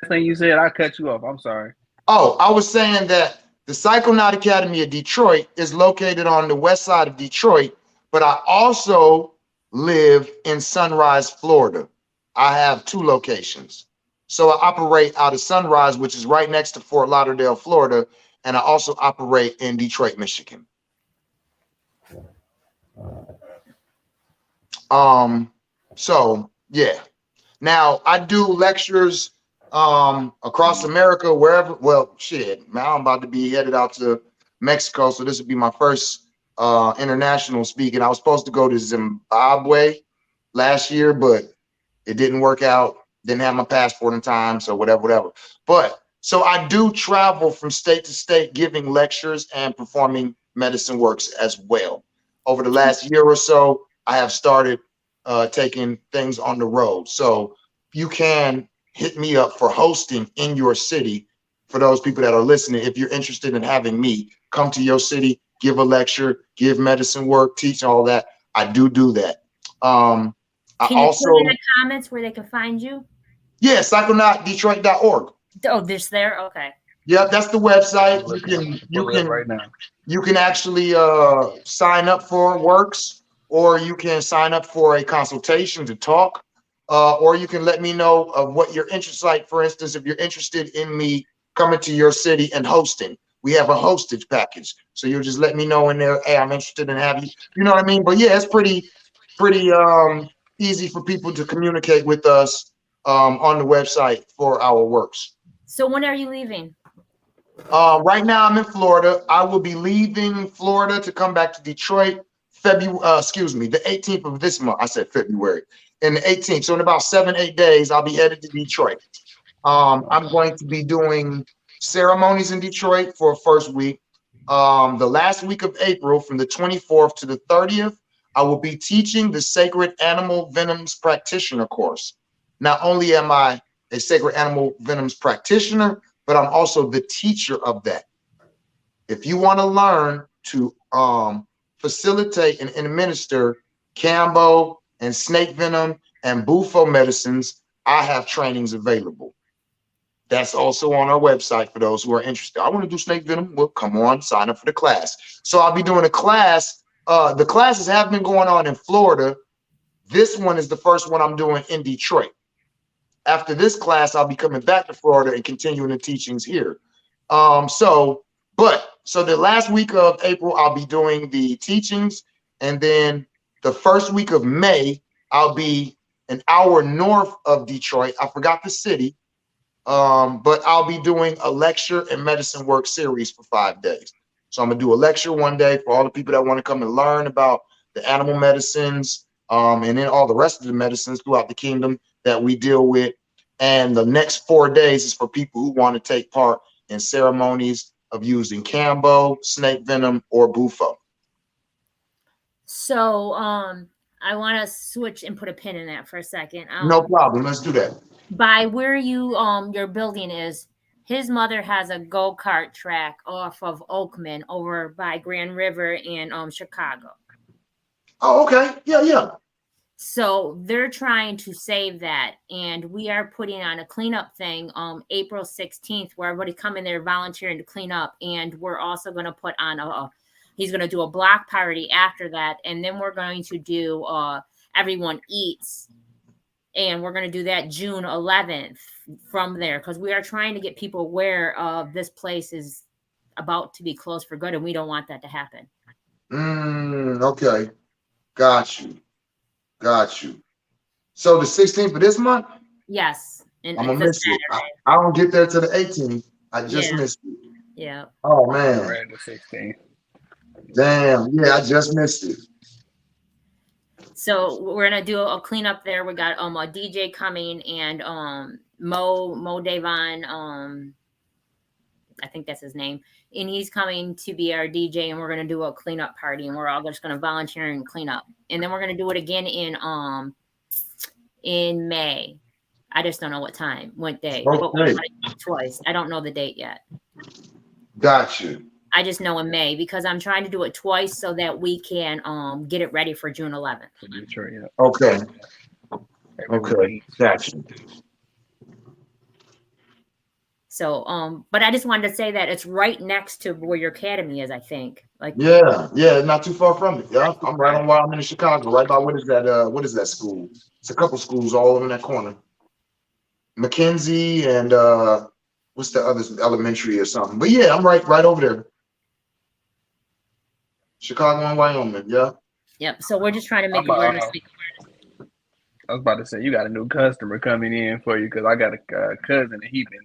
Speaker 3: Thing you said, I cut you off. I'm sorry.
Speaker 4: Oh, I was saying that the Psychonaut Academy of Detroit is located on the west side of Detroit, but I also live in Sunrise, Florida. I have 2 locations. So I operate out of Sunrise, which is right next to Fort Lauderdale, Florida, and I also operate in Detroit, Michigan. So yeah. Now I do lectures across America, wherever. Well, shit, now I'm about to be headed out to Mexico, so this will be my first international speaking. I was supposed to go to Zimbabwe last year, but it didn't work out. Didn't have my passport in time, so whatever. But so I do travel from state to state giving lectures and performing medicine works as well. Over the last year or so, I have started taking things on the road. So you can hit me up for hosting in your city. For those people that are listening, if you're interested in having me come to your city, give a lecture, give medicine work, teach all that, I do that.
Speaker 2: Can you put in the comments where they can find you?
Speaker 4: Yeah, psychonautdetroit.org.
Speaker 2: Oh, this there? Okay.
Speaker 4: Yeah, that's the website. You can actually sign up for works, or you can sign up for a consultation to talk, or you can let me know of what your interest like. For instance, if you're interested in me coming to your city and hosting, we have a hostage package. So you'll just let me know in there, hey, I'm interested in having you. You know what I mean? But yeah, it's pretty easy for people to communicate with us on the website for our works.
Speaker 2: So when are you leaving?
Speaker 4: Right now I'm in Florida. I will be leaving Florida to come back to Detroit the 18th of this month. I said February. And the 18th. So in about 7-8 days, I'll be headed to Detroit. I'm going to be doing ceremonies in Detroit for a first week. The last week of April, from the 24th to the 30th, I will be teaching the Sacred Animal Venoms Practitioner course. Not only am I a Sacred Animal Venoms practitioner, but I'm also the teacher of that. If you want to learn to facilitate and administer kambo and snake venom and bufo medicines, I have trainings available. That's also on our website for those who are interested. I want to do snake venom. Well, come on, sign up for the class. So I'll be doing a class. The classes have been going on in Florida. This one is the first one I'm doing in Detroit. After this class, I'll be coming back to Florida and continuing the teachings here. So the last week of April, I'll be doing the teachings. And then the first week of May, I'll be an hour north of Detroit. I forgot the city. But I'll be doing a lecture and medicine work series for 5 days. So I'm gonna do a lecture one day for all the people that want to come and learn about the animal medicines, and then all the rest of the medicines throughout the kingdom that we deal with. And the next 4 days is for people who want to take part in ceremonies of using kambo, snake venom, or bufo.
Speaker 2: So I want to switch and put a pin in that for a second.
Speaker 4: No problem. Let's do that.
Speaker 2: By where your building is, his mother has a go-kart track off of Oakman over by Grand River in Chicago.
Speaker 4: Oh, okay. Yeah.
Speaker 2: So they're trying to save that, and we are putting on a cleanup thing April 16th, where everybody come in there volunteering to clean up, and we're also going to put on he's going to do a block party after that, and then we're going to do everyone eats. And we're going to do that June 11th from there, because we are trying to get people aware of this place is about to be closed for good, and we don't want that to happen.
Speaker 4: Okay. Got you. So the 16th of this month?
Speaker 2: Yes. And
Speaker 4: I'm going to miss it. I don't get there till the 18th. I just missed it.
Speaker 2: Yeah.
Speaker 4: Oh, man.
Speaker 3: The 16th.
Speaker 4: Damn. Yeah, I just missed it.
Speaker 2: So we're gonna do a cleanup there. We got a DJ coming, and Mo Devon, I think that's his name, and he's coming to be our DJ, and we're gonna do a cleanup party, and we're all just gonna volunteer and clean up, and then we're gonna do it again in May. I just don't know what day, but we're gonna do it twice. I don't know the date yet.
Speaker 4: Got you.
Speaker 2: I just know in May, because I'm trying to do it twice so that we can get it ready for June 11th.
Speaker 3: Detroit, yeah.
Speaker 4: Okay. Gotcha.
Speaker 2: So, but I just wanted to say that it's right next to where your academy is, I think.
Speaker 4: Yeah, not too far from it. Yeah, I'm right on while I'm in Chicago, right by what is that school? It's a couple schools all over in that corner. Mackenzie and what's the other elementary or something? But yeah, I'm right over there. Chicago and Wyoming, yeah.
Speaker 2: Yep. So we're just trying to make awareness.
Speaker 3: I was about to say, you got a new customer coming in for you, because I got a cousin, and he been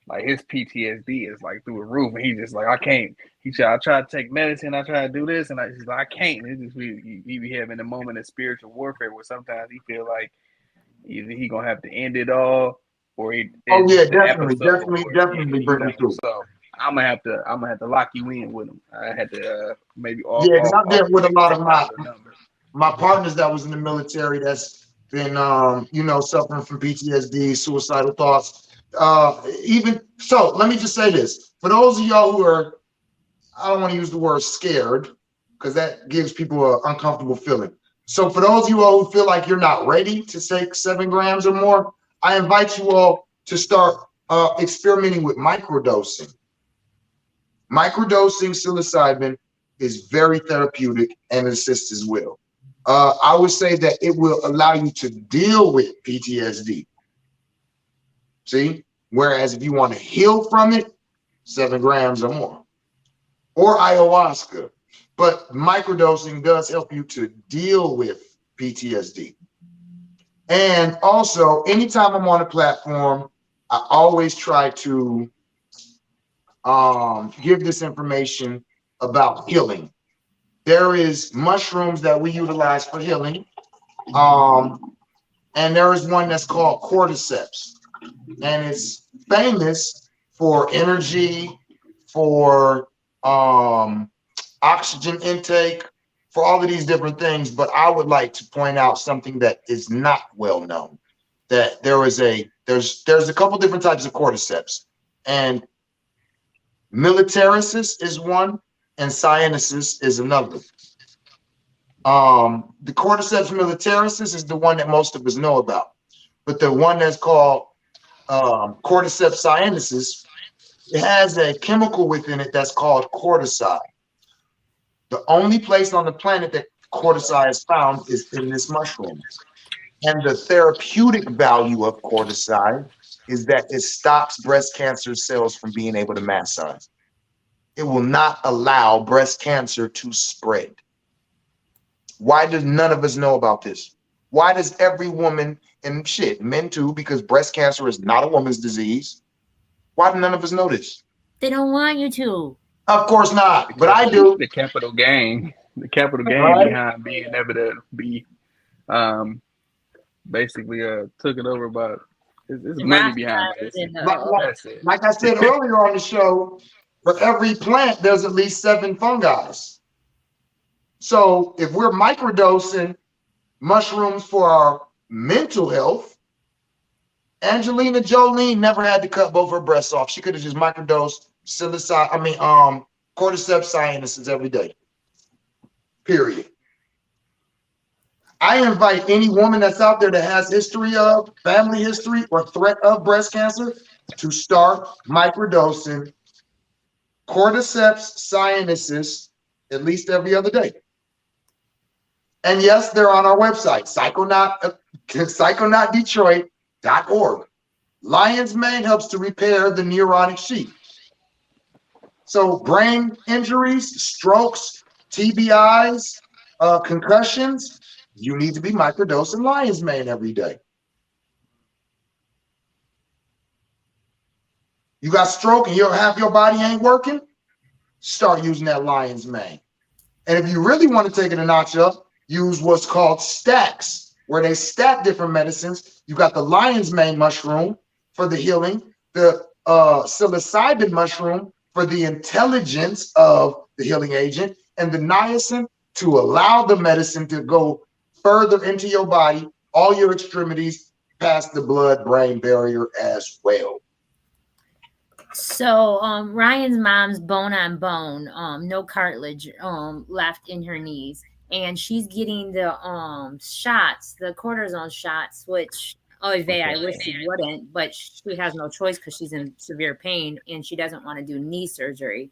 Speaker 3: like, his PTSD is like through the roof, and he just like, I can't. He said, I try to take medicine, I try to do this, and he's like, I can't. It's just we be having a moment of spiritual warfare where sometimes he feel like either he gonna have to end it all, or he.
Speaker 4: Oh yeah, definitely bring him through.
Speaker 3: So I'm gonna have to lock you in with him. I had to maybe
Speaker 4: because I've been with a lot of my partners that was in the military that's been suffering from PTSD, suicidal thoughts. Even so, let me just say this: for those of y'all who are, I don't want to use the word scared, because that gives people an uncomfortable feeling. So for those of you all who feel like you're not ready to take 7 grams or more, I invite you all to start experimenting with microdosing. Microdosing psilocybin is very therapeutic and assists as well. I would say that it will allow you to deal with PTSD. See? Whereas if you want to heal from it, 7 grams or more. Or ayahuasca. But microdosing does help you to deal with PTSD. And also, anytime I'm on a platform, I always try to give this information about healing. There is mushrooms that we utilize for healing. And there is one that's called cordyceps. And it's famous for energy, for oxygen intake, for all of these different things. But I would like to point out something that is not well known. That there's a couple different types of cordyceps. And militaricis is one, and cyanosis is another. The cordyceps militaricis is the one that most of us know about. but the one that's called cordyceps sinensis, it has a chemical within it that's called cortisol. The only place on the planet that cortisol is found is in this mushroom. And the therapeutic value of cortisol is that it stops breast cancer cells from being able to massize. It will not allow breast cancer to spread. Why does none of us know about this? Why does every woman, and shit, men too, because breast cancer is not a woman's disease. Why do none of us know this?
Speaker 2: They don't want you to.
Speaker 4: Of course not, but I do.
Speaker 3: The capital gain
Speaker 4: Right.
Speaker 3: behind being able to be basically took it over by it's money behind it. That's it.
Speaker 4: Like I said earlier on the show, for every plant, there's at least 7 fungi. So if we're microdosing mushrooms for our mental health, Angelina Jolie never had to cut both her breasts off. She could have just microdosed cordyceps sinensis every day. Period. I invite any woman that's out there that has history of, family history, or threat of breast cancer to start microdosing cordyceps sinensis at least every other day. And yes, they're on our website, psychonautdetroit.org. Lion's mane helps to repair the neuronic sheath. So brain injuries, strokes, TBIs, concussions, you need to be microdosing lion's mane every day. You got stroke and half your body ain't working, start using that lion's mane. And if you really want to take it a notch up, use what's called stacks, where they stack different medicines. You got the lion's mane mushroom for the healing, the psilocybin mushroom for the intelligence of the healing agent, and the niacin to allow the medicine to go further into your body, all your extremities, past the blood-brain barrier as well.
Speaker 2: So Ryan's mom's bone on bone, no cartilage left in her knees, and she's getting the shots, the cortisone shots, which I wish she wouldn't, but she has no choice because she's in severe pain and she doesn't want to do knee surgery.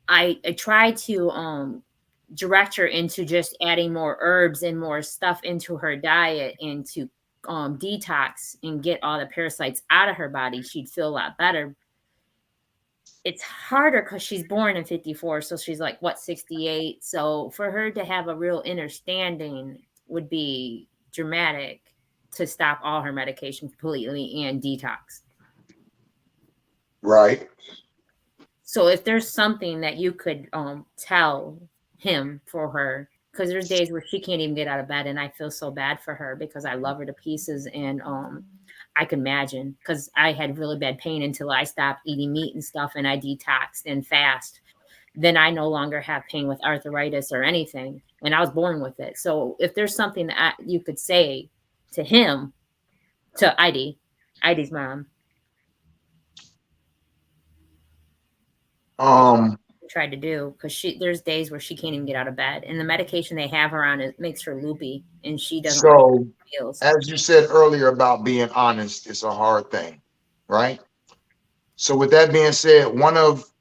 Speaker 2: I try to direct her into just adding more herbs and more stuff into her diet and to detox and get all the parasites out of her body. She'd feel a lot better. It's harder because she's born in 54, so she's like 68. So for her to have a real understanding would be dramatic to stop all her medication completely and detox.
Speaker 4: Right.
Speaker 2: So if there's something that you could tell him for her, because there's days where she can't even get out of bed, and I feel so bad for her because I love her to pieces, and I can imagine, because I had really bad pain until I stopped eating meat and stuff, and I detoxed and fast. Then I no longer have pain with arthritis or anything, and I was born with it. So if there's something that you could say to him, to Idi's mom. Tried to do, because there's days where she can't even get out of bed, and the medication they have her on, it makes her loopy, and she doesn't.
Speaker 4: So as you said earlier about being honest, it's a hard thing, right? So with that being said, one of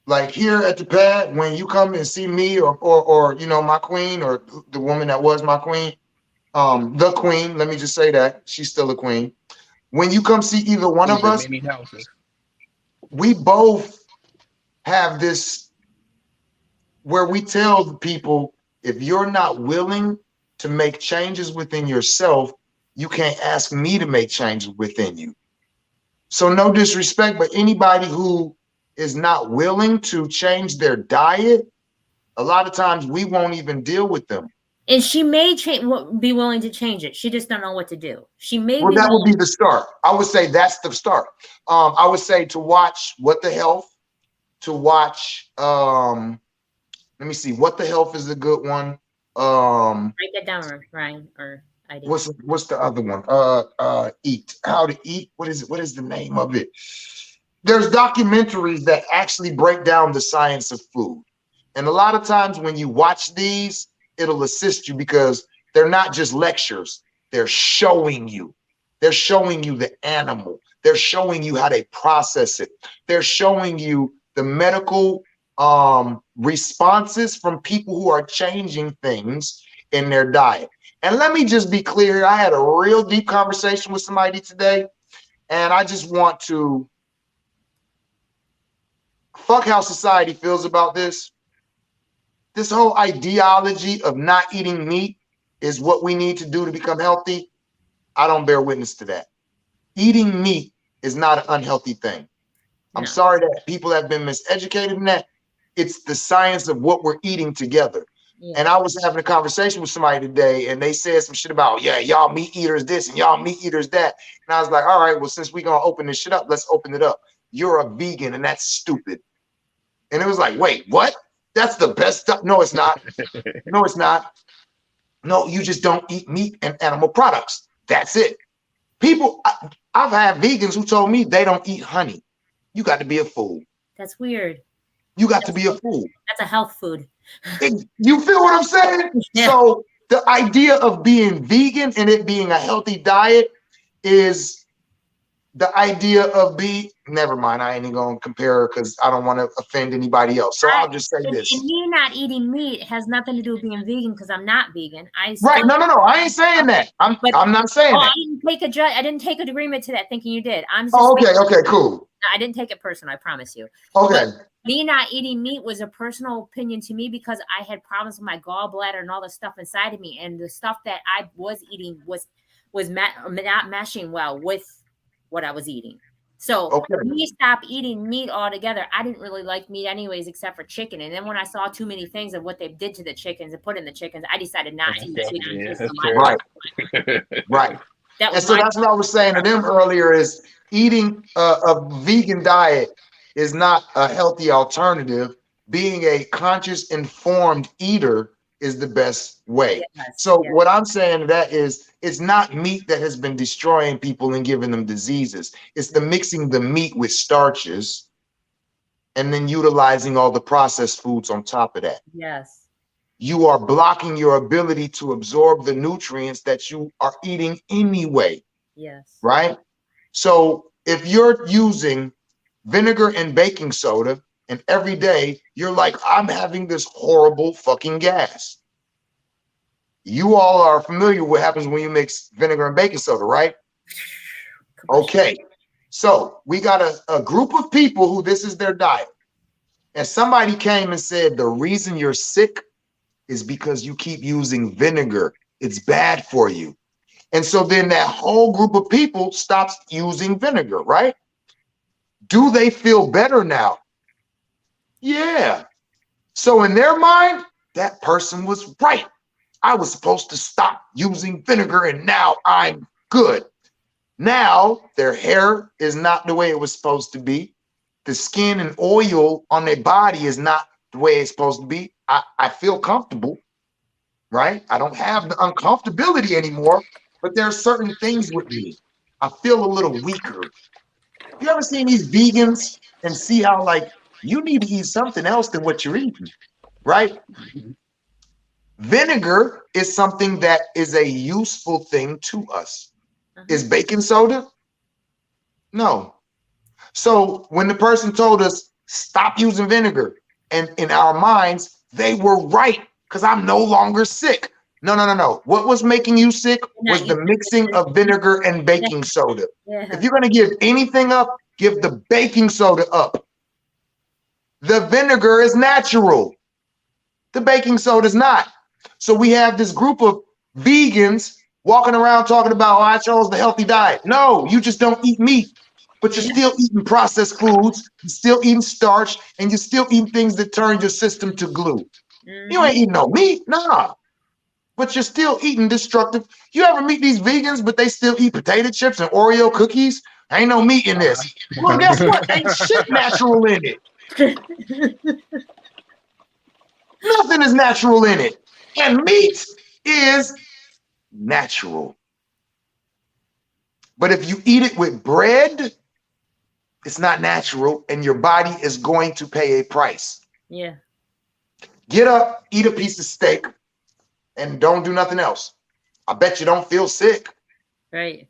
Speaker 4: like here at the pad, when you come and see me or you know, my queen, or the woman that was my queen, the queen, let me just say that she's still a queen. When you come see either one of us, we both have this where we tell the people, if you're not willing to make changes within yourself, you can't ask me to make changes within you. So no disrespect, but anybody who is not willing to change their diet, a lot of times we won't even deal with them.
Speaker 2: And she may be willing to change it. She just don't know what to do. She may.
Speaker 4: Well, that would be the start. I would say that's the start. I would say to watch What the Health, to watch, let me see, What the Health is a good one.
Speaker 2: Break it down, Ryan, or I did.
Speaker 4: What's the other one? Eat, How to Eat. What is it? What is the name of it? There's documentaries that actually break down the science of food. And a lot of times when you watch these, it'll assist you because they're not just lectures. They're showing you. They're showing you the animal. They're showing you how they process it. They're showing you the medical responses from people who are changing things in their diet. And let me just be clear here. I had a real deep conversation with somebody today, and I just want to fuck how society feels about this. This whole ideology of not eating meat is what we need to do to become healthy. I don't bear witness to that. Eating meat is not an unhealthy thing. I'm sorry that people have been miseducated in that. It's the science of what we're eating together. Yeah. And I was having a conversation with somebody today, and they said some shit about, yeah, y'all meat eaters this and y'all meat eaters that. And I was like, all right, well, since we're going to open this shit up, let's open it up. You're a vegan, and that's stupid. And it was like, wait, what? That's the best stuff. No, it's not. No, it's not. No, you just don't eat meat and animal products. That's it. People, I've had vegans who told me they don't eat honey. You got to be a fool.
Speaker 2: That's weird.
Speaker 4: You got to be a fool.
Speaker 2: That's a health food.
Speaker 4: You feel what I'm saying? Yeah. So the idea of being vegan and it being a healthy diet is the idea of never mind. I ain't even going to compare because I don't want to offend anybody else. So I'll just say this.
Speaker 2: And me not eating meat has nothing to do with being vegan because I'm not vegan.
Speaker 4: Right. No. I ain't saying that. I'm not saying that.
Speaker 2: I didn't take agreement to that thinking you did. I'm just
Speaker 4: okay, cool.
Speaker 2: I didn't take it personal, I promise you.
Speaker 4: Okay.
Speaker 2: But me not eating meat was a personal opinion to me because I had problems with my gallbladder and all the stuff inside of me. And the stuff that I was eating was not meshing well with what I was eating. So me stop eating meat altogether. I didn't really like meat anyways, except for chicken. And then when I saw too many things of what they did to the chickens and put in the chickens, I decided not to eat chicken.
Speaker 4: Right. Right. And so that's what I was saying to them earlier is eating a vegan diet is not a healthy alternative. Being a conscious, informed eater is the best way. Yes, so what I'm saying to that is it's not meat that has been destroying people and giving them diseases. It's the mixing the meat with starches and then utilizing all the processed foods on top of that.
Speaker 2: Yes.
Speaker 4: You are blocking your ability to absorb the nutrients that you are eating anyway.
Speaker 2: Yes.
Speaker 4: Right? So if you're using vinegar and baking soda and every day you're like, I'm having this horrible fucking gas. You all are familiar with what happens when you mix vinegar and baking soda, right? Okay. So we got a group of people who this is their diet. And somebody came and said, the reason you're sick is because you keep using vinegar. It's bad for you. And so then that whole group of people stops using vinegar, right? Do they feel better now? Yeah. So in their mind, that person was right. I was supposed to stop using vinegar and now I'm good. Now their hair is not the way it was supposed to be. The skin and oil on their body is not the way it's supposed to be. I feel comfortable, right? I don't have the uncomfortability anymore, but there are certain things with me. I feel a little weaker. You ever seen these vegans and see how like you need to eat something else than what you're eating, right? Vinegar is something that is a useful thing to us. Is baking soda? No. So when the person told us stop using vinegar, and in our minds, they were right because I'm no longer sick. No. What was making you sick was the mixing of vinegar and baking soda. Yeah. If you're going to give anything up, give the baking soda up. The vinegar is natural. The baking soda is not. So we have this group of vegans walking around talking about, oh, I chose the healthy diet. No, you just don't eat meat, but you're still eating processed foods, you're still eating starch, and you're still eating things that turn your system to glue. You ain't eating no meat, nah. But you're still eating destructive. You ever meet these vegans, but they still eat potato chips and Oreo cookies? Ain't no meat in this. Well, guess what? Ain't shit natural in it. Nothing is natural in it. And meat is natural. But if you eat it with bread, it's not natural, and your body is going to pay a price.
Speaker 2: Yeah. Get
Speaker 4: up, eat a piece of steak, and don't do nothing else. I bet you don't feel sick.
Speaker 2: Right.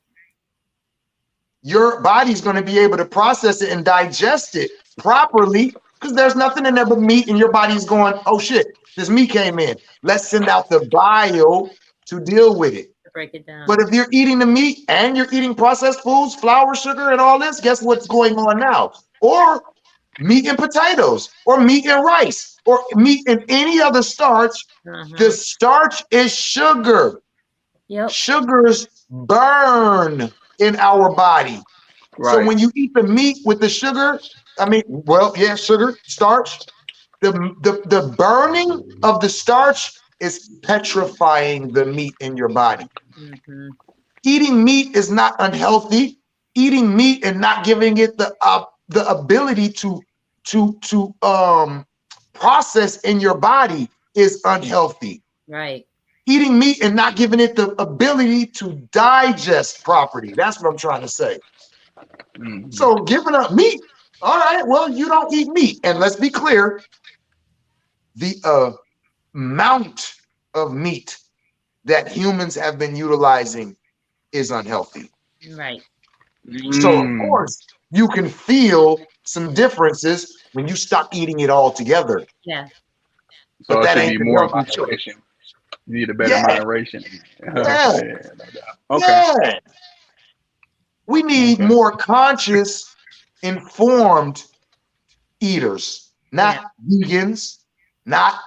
Speaker 4: Your body's going to be able to process it and digest it properly because there's nothing in there but meat, and your body's going, oh shit, this meat came in. Let's send out the bile to deal with it.
Speaker 2: Break it down.
Speaker 4: But if you're eating the meat and you're eating processed foods, flour, sugar, and all this, guess what's going on now? Or meat and potatoes, or meat and rice, or meat and any other starch. The starch is sugar.
Speaker 2: Yep.
Speaker 4: Sugars burn in our body.
Speaker 3: Right.
Speaker 4: So when you eat the meat with the sugar, sugar, starch, the burning of the starch is petrifying the meat in your body. Eating meat is not unhealthy. Eating meat and not giving it the ability to process in your body is unhealthy.
Speaker 2: Right.
Speaker 4: Eating meat and not giving it the ability to digest properly. That's what I'm trying to say. So giving up meat, all right, well, you don't eat meat. And let's be clear, the amount of meat that humans have been utilizing is unhealthy.
Speaker 2: Right.
Speaker 4: So, of course, you can feel some differences when you stop eating it all together.
Speaker 2: Yeah.
Speaker 3: So
Speaker 4: but
Speaker 3: it
Speaker 4: that
Speaker 3: should
Speaker 4: ain't
Speaker 3: be
Speaker 4: the
Speaker 3: more
Speaker 4: healthy
Speaker 3: moderation. You need a better moderation.
Speaker 4: Yeah.
Speaker 3: Okay.
Speaker 4: Yeah. We need more conscious, informed eaters, not vegans, not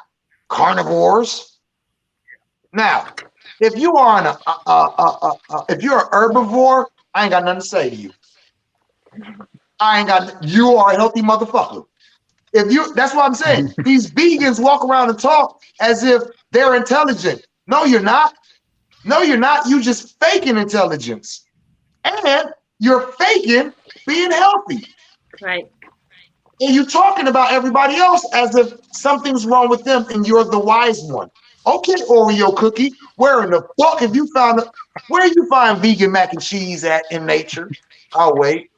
Speaker 4: carnivores. Now, if you are if you're an herbivore, I ain't got nothing to say to you. You are a healthy motherfucker. That's what I'm saying. These vegans walk around and talk as if they're intelligent. No, you're not. No, you're not. You just faking intelligence. And you're faking being healthy.
Speaker 2: Right.
Speaker 4: And you're talking about everybody else as if something's wrong with them and you're the wise one. Okay, Oreo cookie, where in the fuck have you found where you find vegan mac and cheese at in nature? I'll wait.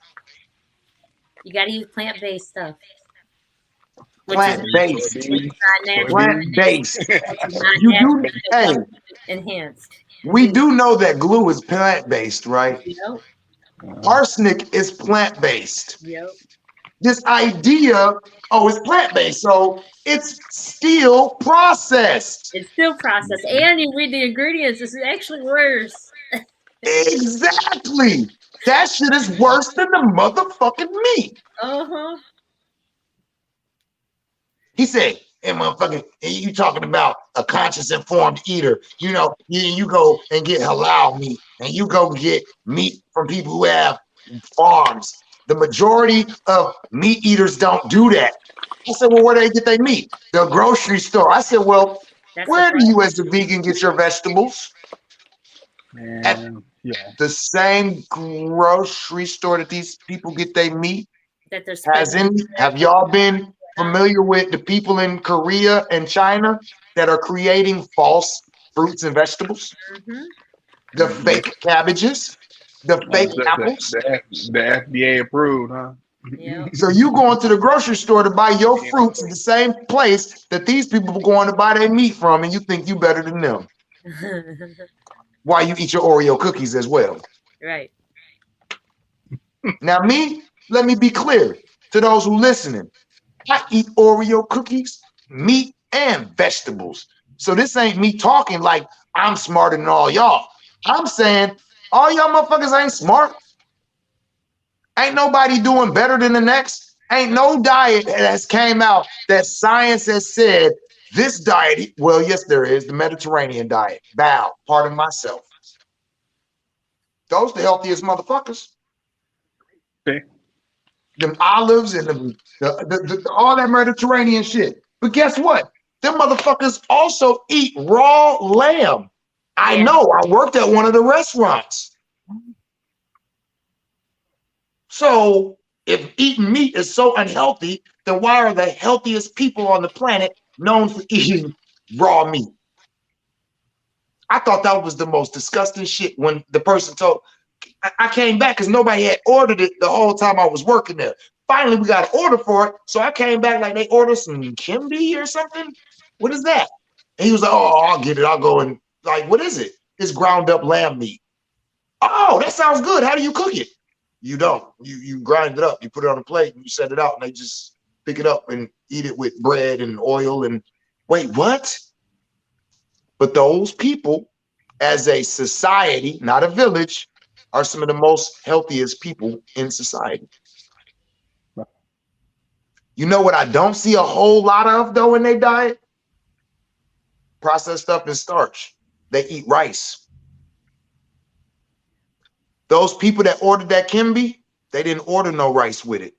Speaker 2: You got to use plant-based stuff.
Speaker 4: Plant-based.
Speaker 2: Not
Speaker 4: Plant-based.
Speaker 2: you do.
Speaker 4: Hey,
Speaker 2: enhanced.
Speaker 4: We do know that glue is plant-based, right?
Speaker 2: Yep.
Speaker 4: Arsenic is plant-based.
Speaker 2: Yep.
Speaker 4: This idea, it's plant-based, so it's still processed.
Speaker 2: It's still processed. And you read the ingredients, this is actually worse.
Speaker 4: Exactly. That shit is worse than the motherfucking meat.
Speaker 2: Uh-huh.
Speaker 4: He said, hey, motherfucker, you talking about a conscious, informed eater. You know, you go and get halal meat, and you go get meat from people who have farms. The majority of meat eaters don't do that. I said, well, where do they get their meat? The grocery store. I said, well, where do you as the vegan get your vegetables? At the same grocery store that these people get their meat. Have y'all been familiar with the people in Korea and China that are creating false fruits and vegetables? The fake cabbages, the fake apples.
Speaker 3: The FDA approved, huh?
Speaker 2: Yeah.
Speaker 4: So you going to the grocery store to buy your fruits in the same place that these people are going to buy their meat from, and you think you better than them. Why you eat your Oreo cookies as well.
Speaker 2: Right.
Speaker 4: Now let me be clear to those who listening. I eat Oreo cookies, meat, and vegetables. So this ain't me talking like I'm smarter than all y'all. I'm saying all y'all motherfuckers ain't smart. Ain't nobody doing better than the next. Ain't no diet that has came out that science has said this diet, well, yes, there is, the Mediterranean diet. Bow, pardon myself. Those the healthiest motherfuckers.
Speaker 3: Okay.
Speaker 4: Them olives and all that Mediterranean shit. But guess what? Them motherfuckers also eat raw lamb. I know. I worked at one of the restaurants. So if eating meat is so unhealthy, then why are the healthiest people on the planet known for eating raw meat? I thought that was the most disgusting shit when the person told. I came back because nobody had ordered it the whole time I was working there. Finally, we got an order for it. So I came back like they ordered some kimchi or something. What is that? And he was like, oh, I'll get it. I'll go and like, what is it? It's ground up lamb meat. Oh, that sounds good. How do you cook it? You don't. You grind it up. You put it on a plate and you set it out, and they just pick it up and eat it with bread and oil. And wait, what? But those people, as a society, not a village, are some of the most healthiest people in society. You know what I don't see a whole lot of, though, in their diet? Processed stuff and starch. They eat rice. Those people that ordered that kimby, they didn't order no rice with it.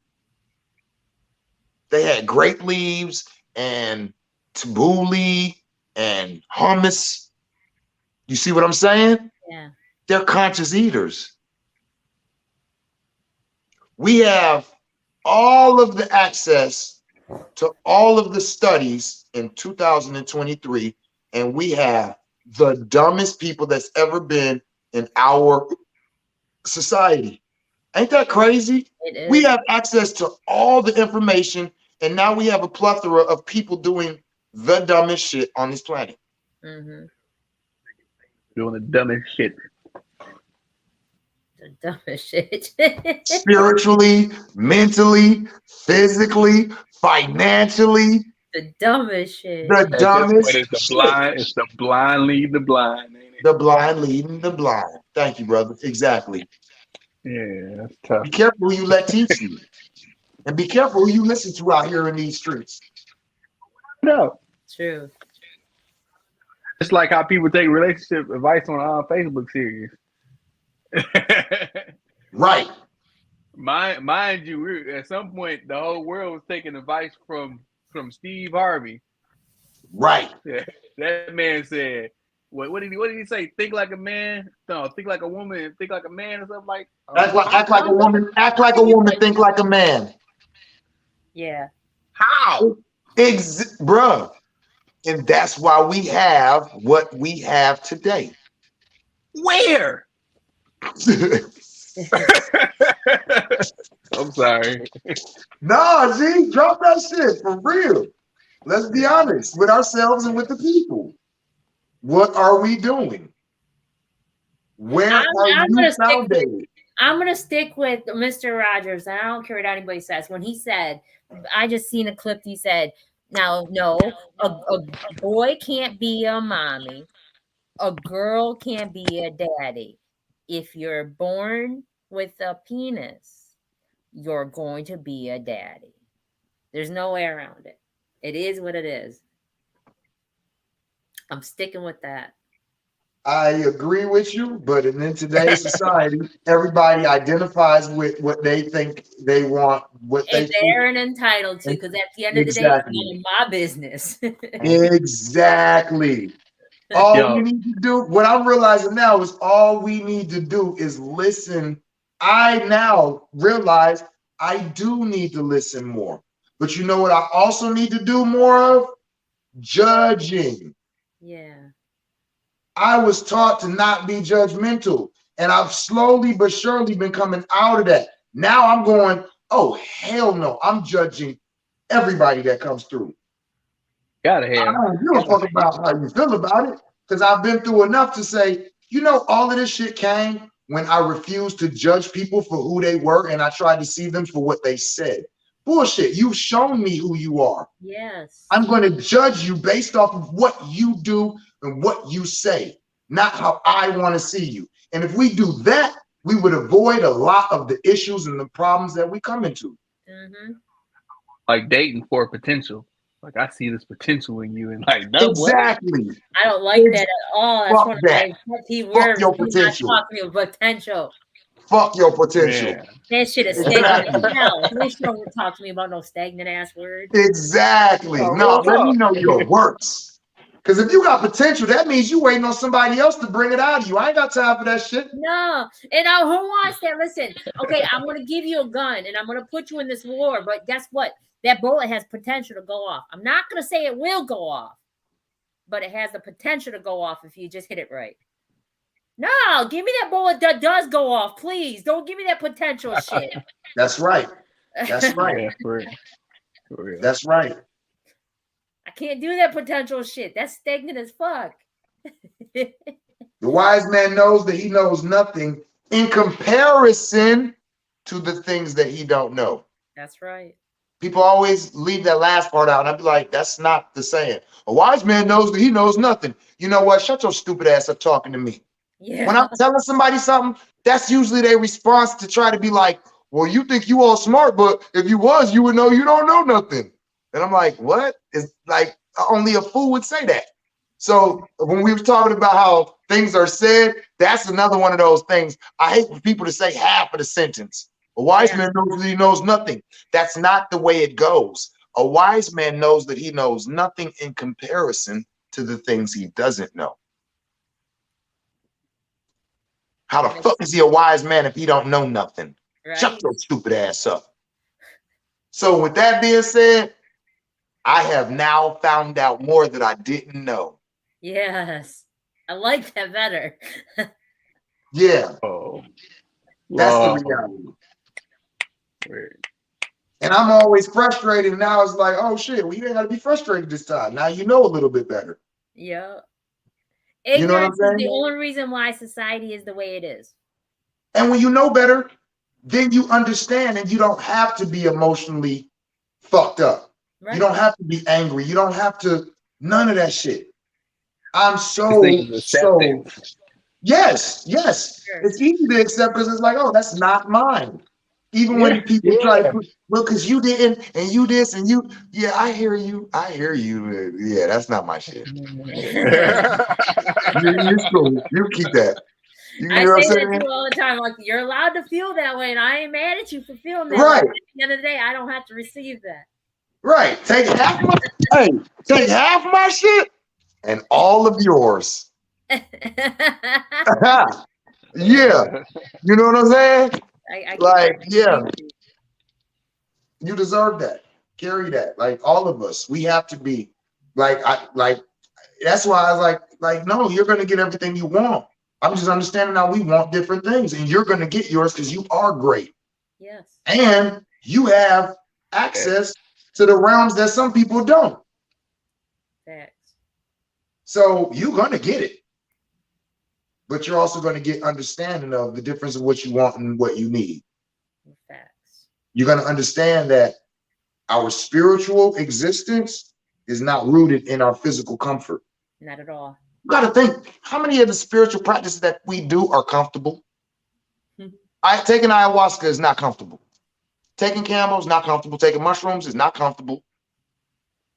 Speaker 4: They had grape leaves and tabbouleh and hummus. You see what I'm saying?
Speaker 2: Yeah.
Speaker 4: They're conscious eaters. We have all of the access to all of the studies in 2023, and we have the dumbest people that's ever been in our society. Ain't that crazy?
Speaker 2: It is.
Speaker 4: We have access to all the information, and now we have a plethora of people doing the dumbest shit on this planet.
Speaker 2: Mm-hmm.
Speaker 3: Doing the dumbest shit.
Speaker 2: The dumbest shit.
Speaker 4: Spiritually, mentally, physically, financially.
Speaker 2: The dumbest shit.
Speaker 4: The dumbest
Speaker 3: It's the
Speaker 4: shit.
Speaker 3: blind. It's the blind lead the blind, ain't it?
Speaker 4: The blind leading the blind. Thank you, brother. Exactly.
Speaker 3: Yeah, that's tough.
Speaker 4: Be careful who you let teach you. And be careful who you listen to out here in these streets.
Speaker 3: No.
Speaker 2: True.
Speaker 3: It's like how people take relationship advice on Facebook series.
Speaker 4: Right.
Speaker 3: Mind you, at some point, the whole world was taking advice from Steve Harvey.
Speaker 4: Right.
Speaker 3: That man said, what did he say? Think like a man. No, think like a woman. Think like a man, or something like.
Speaker 4: Act like a woman. Act like a woman. Think like a man.
Speaker 2: Yeah.
Speaker 3: How?
Speaker 4: Bruh. And that's why we have what we have today.
Speaker 3: Where? I'm sorry.
Speaker 4: Nah, G, drop that shit for real. Let's be honest with ourselves and with the people. What are we doing? Where are you founded?
Speaker 2: I'm gonna stick with Mr. Rogers, and I don't care what anybody says. When he said, I just seen a clip. He said, "Now, no, a boy can't be a mommy, a girl can't be a daddy. If you're born with a penis, you're going to be a daddy. There's no way around it. It is what it is." I'm sticking with that.
Speaker 4: I agree with you, but in today's society, everybody identifies with what they think they want, what
Speaker 2: And they're entitled to, because at the end of the day, it's none of my business.
Speaker 4: Exactly. All we need to do, what I'm realizing now is all we need to do is listen. I now realize I do need to listen more. But you know what I also need to do more of? Judging.
Speaker 2: Yeah.
Speaker 4: I was taught to not be judgmental, and I've slowly but surely been coming out of that. Now I'm going, oh, hell no. I'm judging everybody that comes through.
Speaker 3: Gotta have.
Speaker 4: I don't give a fuck about how you feel about it, because I've been through enough to say, you know, all of this shit came when I refused to judge people for who they were, and I tried to see them for what they said. Bullshit. You've shown me who you are.
Speaker 2: Yes.
Speaker 4: I'm going to judge you based off of what you do and what you say, not how I want to see you. And if we do that, we would avoid a lot of the issues and the problems that we come into.
Speaker 2: Mm-hmm.
Speaker 3: Like dating for potential. Like, I see this potential in you, and like,
Speaker 4: no, exactly.
Speaker 2: Way. I don't like that at all. That's
Speaker 4: Fuck
Speaker 2: one of
Speaker 4: that.
Speaker 2: my key words.
Speaker 4: Your potential.
Speaker 2: Not talking about potential.
Speaker 4: Fuck your potential.
Speaker 2: Yeah. That shit is stagnant as hell. Please don't talk to me about no stagnant ass words.
Speaker 4: Exactly. No, let me know your works. Because if you got potential, that means you waiting on somebody else to bring it out of you. I ain't got time for that shit.
Speaker 2: No. And who wants that? Listen, okay, I'm going to give you a gun and I'm going to put you in this war. But guess what? That bullet has potential to go off. I'm not going to say it will go off, but it has the potential to go off if you just hit it right. No, give me that bullet that does go off, please. Don't give me that potential shit.
Speaker 4: That's right. That's right.
Speaker 3: Yeah, for real.
Speaker 4: That's right.
Speaker 2: I can't do that potential shit. That's stagnant as fuck.
Speaker 4: The The wise man knows that he knows nothing in comparison to the things that he don't know.
Speaker 2: That's right.
Speaker 4: People always leave that last part out, and I'd be like, that's not the saying. A wise man knows that he knows nothing. You know what? Shut your stupid ass up talking to me.
Speaker 2: Yeah.
Speaker 4: When I'm telling somebody something, that's usually their response to try to be like, well, you think you all smart, but if you was, you would know you don't know nothing. And I'm like, what? It's like only a fool would say that. So when we were talking about how things are said, that's another one of those things. I hate for people to say half of the sentence. A wise man knows that he knows nothing. That's not the way it goes. A wise man knows that he knows nothing in comparison to the things he doesn't know. How the fuck is he a wise man if he don't know nothing? Right. Shut your stupid ass up. So with that being said, I have now found out more that I didn't know.
Speaker 2: Yes. I like that better.
Speaker 4: Yeah.
Speaker 3: Oh.
Speaker 4: That's the reality. And I'm always frustrated. And now it's like, oh shit, we ain't got to be frustrated this time. Now you know a little bit better.
Speaker 2: Yeah.
Speaker 4: You know what I'm saying?
Speaker 2: Ignorance is the only reason why society is the way it is.
Speaker 4: And when you know better, then you understand and you don't have to be emotionally fucked up. Right. You don't have to be angry. You don't have to, none of that shit. I'm so yes. Sure. It's easy to accept because it's like, oh, that's not mine. Even when people try to, well, because you didn't, and you this, and you, I hear you. Yeah, that's not my shit. You're cool. You keep that.
Speaker 2: I say that to you all the time. Like, you're allowed to feel that way, and I ain't mad at you for feeling that way. At the end of the day, I don't have to receive that.
Speaker 4: Right. Take half my shit and all of yours. Yeah. You know what I'm saying? You deserve that. Carry that. Like all of us, we have to be like that's why I was like, no, you're gonna get everything you want. I'm just understanding how we want different things, and you're gonna get yours because you are great.
Speaker 2: Yes.
Speaker 4: And you have access to the realms that some people don't.
Speaker 2: Facts.
Speaker 4: So you're gonna get it. But you're also going to get understanding of the difference of what you want and what you need.
Speaker 2: Facts.
Speaker 4: You're going to understand that our spiritual existence is not rooted in our physical comfort.
Speaker 2: Not at all.
Speaker 4: You got to think, how many of the spiritual practices that we do are comfortable? Taking ayahuasca is not comfortable. Taking kambo is not comfortable. Taking mushrooms is not comfortable.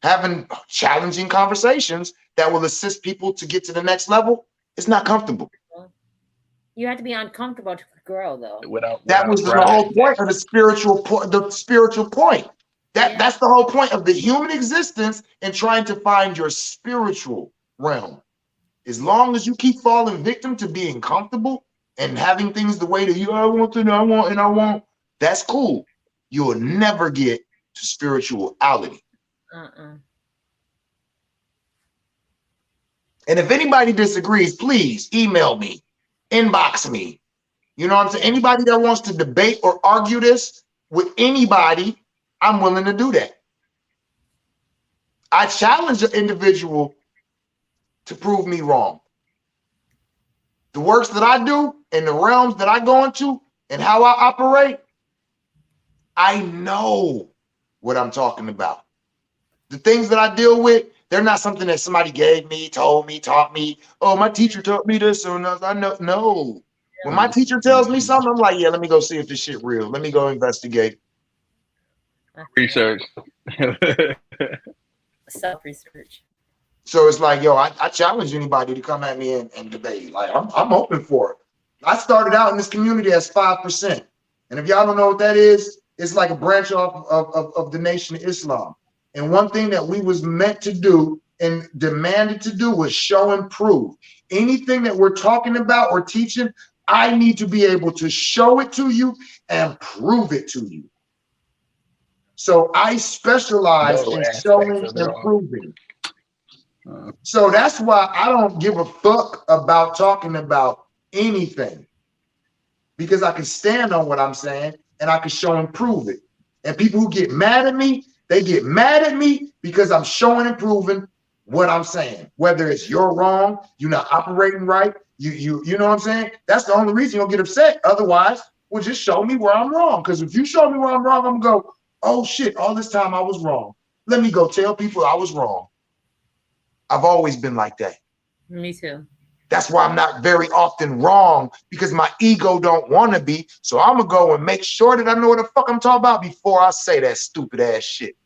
Speaker 4: Having challenging conversations that will assist people to get to the next level, it's not comfortable.
Speaker 2: You have to be uncomfortable to grow, though.
Speaker 4: That was the whole point of the spiritual point. That's the whole point of the human existence and trying to find your spiritual realm. As long as you keep falling victim to being comfortable and having things the way that I want, that's cool. You will never get to spirituality. And if anybody disagrees, please email me, inbox me. You know what I'm saying? Anybody that wants to debate or argue this with anybody, I'm willing to do that. I challenge an individual to prove me wrong. The works that I do and the realms that I go into and how I operate, I know what I'm talking about. The things that I deal with, they're not something that somebody gave me, told me, taught me. Oh, my teacher taught me this or no. I know. No. When my teacher tells me something, I'm like, yeah, let me go see if this shit real. Let me go investigate.
Speaker 3: Research.
Speaker 2: Self-research.
Speaker 4: So it's like, yo, I challenge anybody to come at me and debate. Like, I'm open for it. I started out in this community as 5%. And if y'all don't know what that is, it's like a branch off of the Nation of Islam. And one thing that we was meant to do and demanded to do was show and prove. Anything that we're talking about or teaching, I need to be able to show it to you and prove it to you. So I specialize in showing and proving. So that's why I don't give a fuck about talking about anything, because I can stand on what I'm saying and I can show and prove it. And people who get mad at me, they get mad at me because I'm showing and proving what I'm saying. Whether it's you're wrong, you're not operating right, you know what I'm saying? That's the only reason you'll get upset. Otherwise, well, just show me where I'm wrong. Because if you show me where I'm wrong, I'm gonna go, oh shit, all this time I was wrong. Let me go tell people I was wrong. I've always been like that.
Speaker 2: Me too.
Speaker 4: That's why I'm not very often wrong, because my ego don't want to be. So I'm gonna go and make sure that I know what the fuck I'm talking about before I say that stupid ass shit.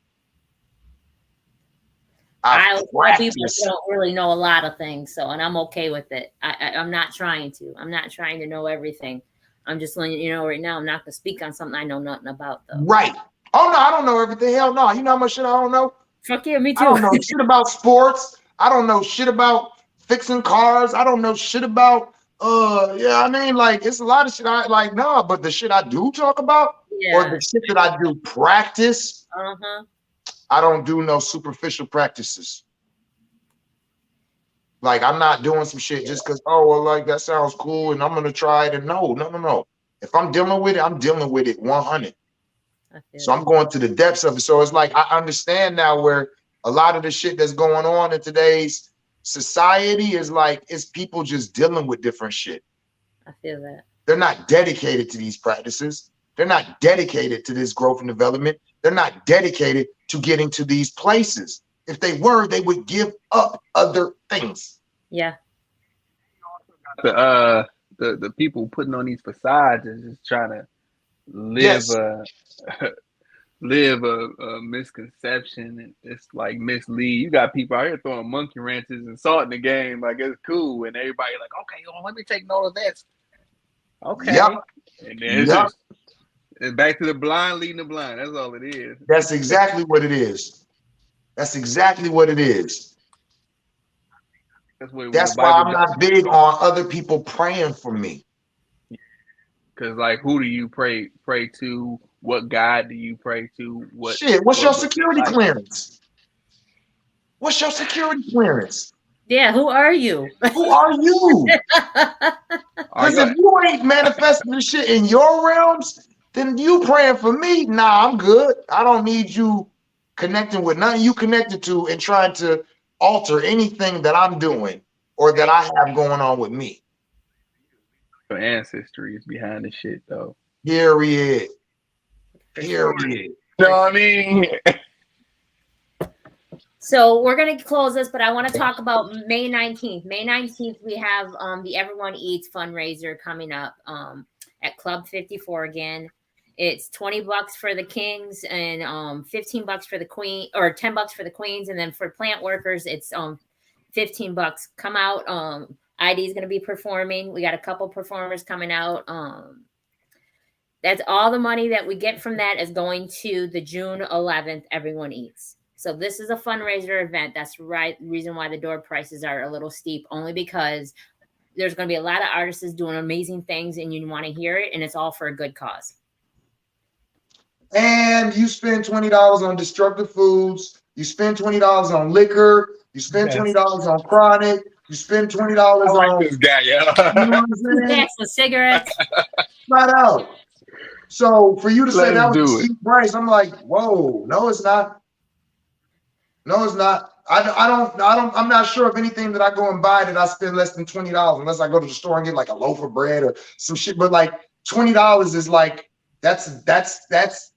Speaker 2: I tell people don't really know a lot of things, and I'm okay with it. I'm not trying to. I'm not trying to know everything. I'm just letting you know right now. I'm not gonna speak on something I know nothing about, though.
Speaker 4: Right? Oh no, I don't know everything. Hell no. You know how much shit I don't know?
Speaker 2: Fuck yeah, me too.
Speaker 4: I don't know shit about sports. I don't know shit about fixing cars. I don't know shit about yeah, I mean, like, it's a lot of shit I like, nah, but the shit I do talk about, or the shit that I do practice, I don't do no superficial practices. Like, I'm not doing some shit just because, oh, well, like, that sounds cool and I'm gonna try it. And no. If I'm dealing with it, I'm dealing with it 100. So I'm going to the depths of it. So it's like, I understand now where a lot of the shit that's going on in today's society is like, it's people just dealing with different shit.
Speaker 2: I feel that.
Speaker 4: They're not dedicated to these practices. They're not dedicated to this growth and development. They're not dedicated to getting to these places. If they were, they would give up other things.
Speaker 2: Yeah.
Speaker 3: The people putting on these facades is just trying to live live a misconception, and it's like mislead. You got people out here throwing monkey wrenches and salt in the game like it's cool, and everybody like, okay, let me take note of this. Okay.
Speaker 4: Yep.
Speaker 3: And then it's just it's back to the blind leading the blind. That's all it is.
Speaker 4: That's exactly what it is. That's exactly what it is. That's why I'm not big on other people praying for me.
Speaker 3: Because, like, who do you pray to? What God do you pray to?
Speaker 4: What's your security clearance? What's your security clearance?
Speaker 2: Yeah, who are you?
Speaker 4: Who are you? Because if you ain't manifesting this shit in your realms, then you praying for me. Nah, I'm good. I don't need you connecting with nothing you connected to and trying to alter anything that I'm doing or that I have going on with me.
Speaker 3: Your ancestry is behind this shit, though.
Speaker 4: Period.
Speaker 3: You know what I mean?
Speaker 2: So we're going to close this, but I want to talk about May 19th. May 19th, we have the Everyone Eats fundraiser coming up at Club 54 again. It's $20 for the kings and $15 for the queen, or $10 for the queens. And then for plant workers, it's $15. Come out. ID is going to be performing. We got a couple performers coming out. That's all the money that we get from that is going to the June 11th Everyone Eats. So this is a fundraiser event. That's right. The reason why the door prices are a little steep, only because there's going to be a lot of artists doing amazing things and you want to hear it. And it's all for a good cause.
Speaker 4: And you spend $20 on destructive foods. You spend $20 on liquor. You spend $20 on chronic. You spend $20 on
Speaker 3: this guy,
Speaker 4: you know what I'm saying?
Speaker 2: Packs of cigarettes.
Speaker 4: Flat out. So for you to say that was a
Speaker 3: it.
Speaker 4: steep price, I'm like, whoa, no, it's not. No, it's not. I'm not sure of anything that I go and buy that I spend less than $20 unless I go to the store and get like a loaf of bread or some shit. But like $20 is like that's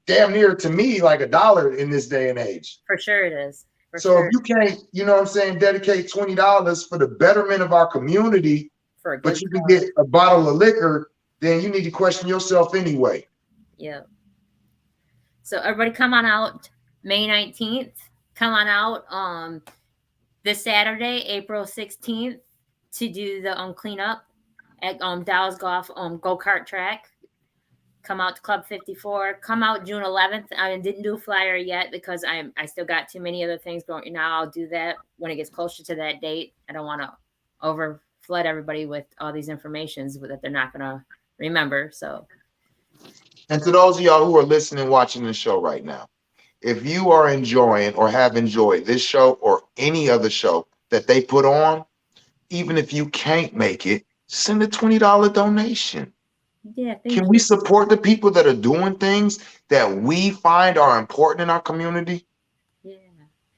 Speaker 4: damn near to me like $1 in this day and age.
Speaker 2: For sure it is.
Speaker 4: So if you can't, you know what I'm saying, dedicate $20 for the betterment of our community, but you can get a bottle of liquor, then you need to question yourself anyway.
Speaker 2: Yeah. So everybody come on out May 19th. Come on out this Saturday, April 16th, to do the cleanup at Dow's Golf go-kart track. Come out to Club 54. Come out June 11th. I didn't do a flyer yet because I still got too many other things going. Now I'll do that when it gets closer to that date. I don't want to over flood everybody with all these informations that they're not going to remember. So.
Speaker 4: And to those of y'all who are listening, watching the show right now, if you are enjoying or have enjoyed this show or any other show that they put on, even if you can't make it, send a $20 donation.
Speaker 2: Yeah,
Speaker 4: can we support the people that are doing things that we find are important in our community?
Speaker 2: Yeah.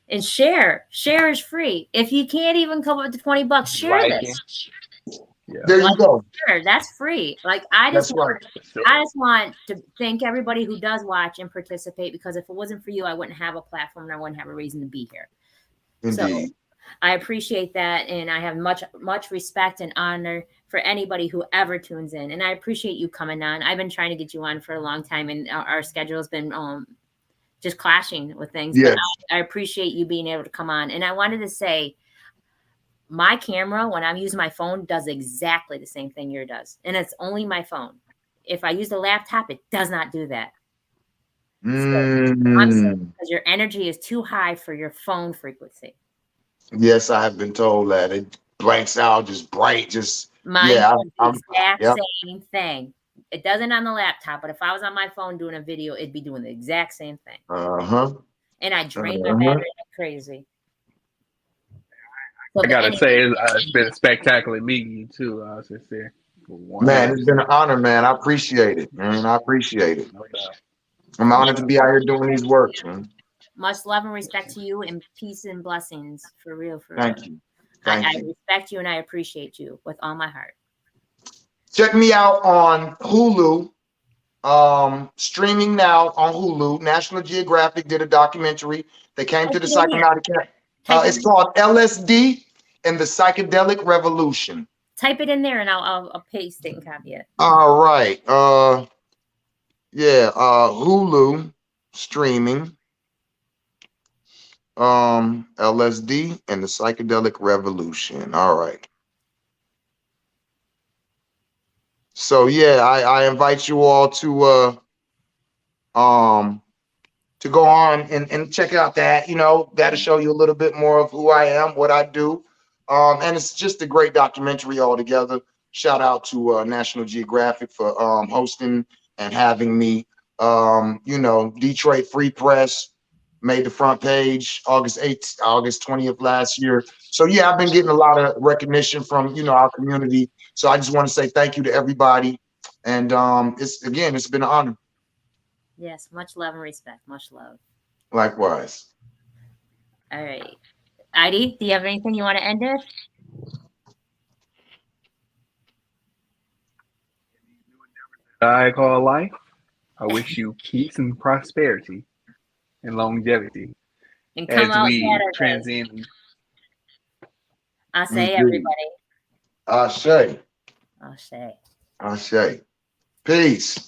Speaker 2: And share is free. If you can't even come up with the $20, share this.
Speaker 3: Yeah.
Speaker 4: There you go.
Speaker 2: Share, that's free. Like I just want to thank everybody who does watch and participate, because if it wasn't for you, I wouldn't have a platform and I wouldn't have a reason to be here.
Speaker 4: Indeed.
Speaker 2: So I appreciate that, and I have much respect and honor for anybody who ever tunes in. And I appreciate you coming on. I've been trying to get you on for a long time, and our schedule has been just clashing with things.
Speaker 4: Yes.
Speaker 2: But I appreciate you being able to come on. And I wanted to say, my camera, when I'm using my phone, does exactly the same thing yours does. And it's only my phone. If I use the laptop, it does not do that. So I'm saying, because your energy is too high for your phone frequency.
Speaker 4: Yes, I have been told that. It blanks out, just bright, just
Speaker 2: Mine does the exact same thing. It doesn't on the laptop, but if I was on my phone doing a video, it'd be doing the exact same thing. And I drain my battery like crazy.
Speaker 3: So, I gotta say, it's been a spectacular meeting you too, sincere.
Speaker 4: Man, it's been an honor, man. I appreciate it, man. I appreciate it.
Speaker 3: No doubt.
Speaker 4: I'm honored to be out here doing these works, man.
Speaker 2: Much love and respect to you, and peace and blessings, for real.
Speaker 4: Thank you.
Speaker 2: I respect you and I appreciate you with all my heart.
Speaker 4: Check me out on Hulu. Streaming now on Hulu. National Geographic did a documentary. They came to the psychonaut. It's called LSD and the Psychedelic Revolution.
Speaker 2: Type it in there and I'll paste it and copy it.
Speaker 4: All right. Hulu streaming. LSD and the Psychedelic Revolution. All right. So yeah, I invite you all to go on and check out that, that'll show you a little bit more of who I am, what I do. And it's just a great documentary altogether. Shout out to National Geographic for hosting and having me. Detroit Free Press made the front page August 20th last year. So yeah, I've been getting a lot of recognition from, our community. So I just want to say thank you to everybody. And it's been an honor.
Speaker 2: Yes, much love and respect. Much love.
Speaker 4: Likewise.
Speaker 2: All right. Heidi, do you have anything you want to end with?
Speaker 3: I call life. I wish you peace and prosperity and longevity
Speaker 2: and come
Speaker 3: as we transcend.
Speaker 2: I say, everybody.
Speaker 4: Ashe.
Speaker 2: Ashe.
Speaker 4: Ashe. Peace.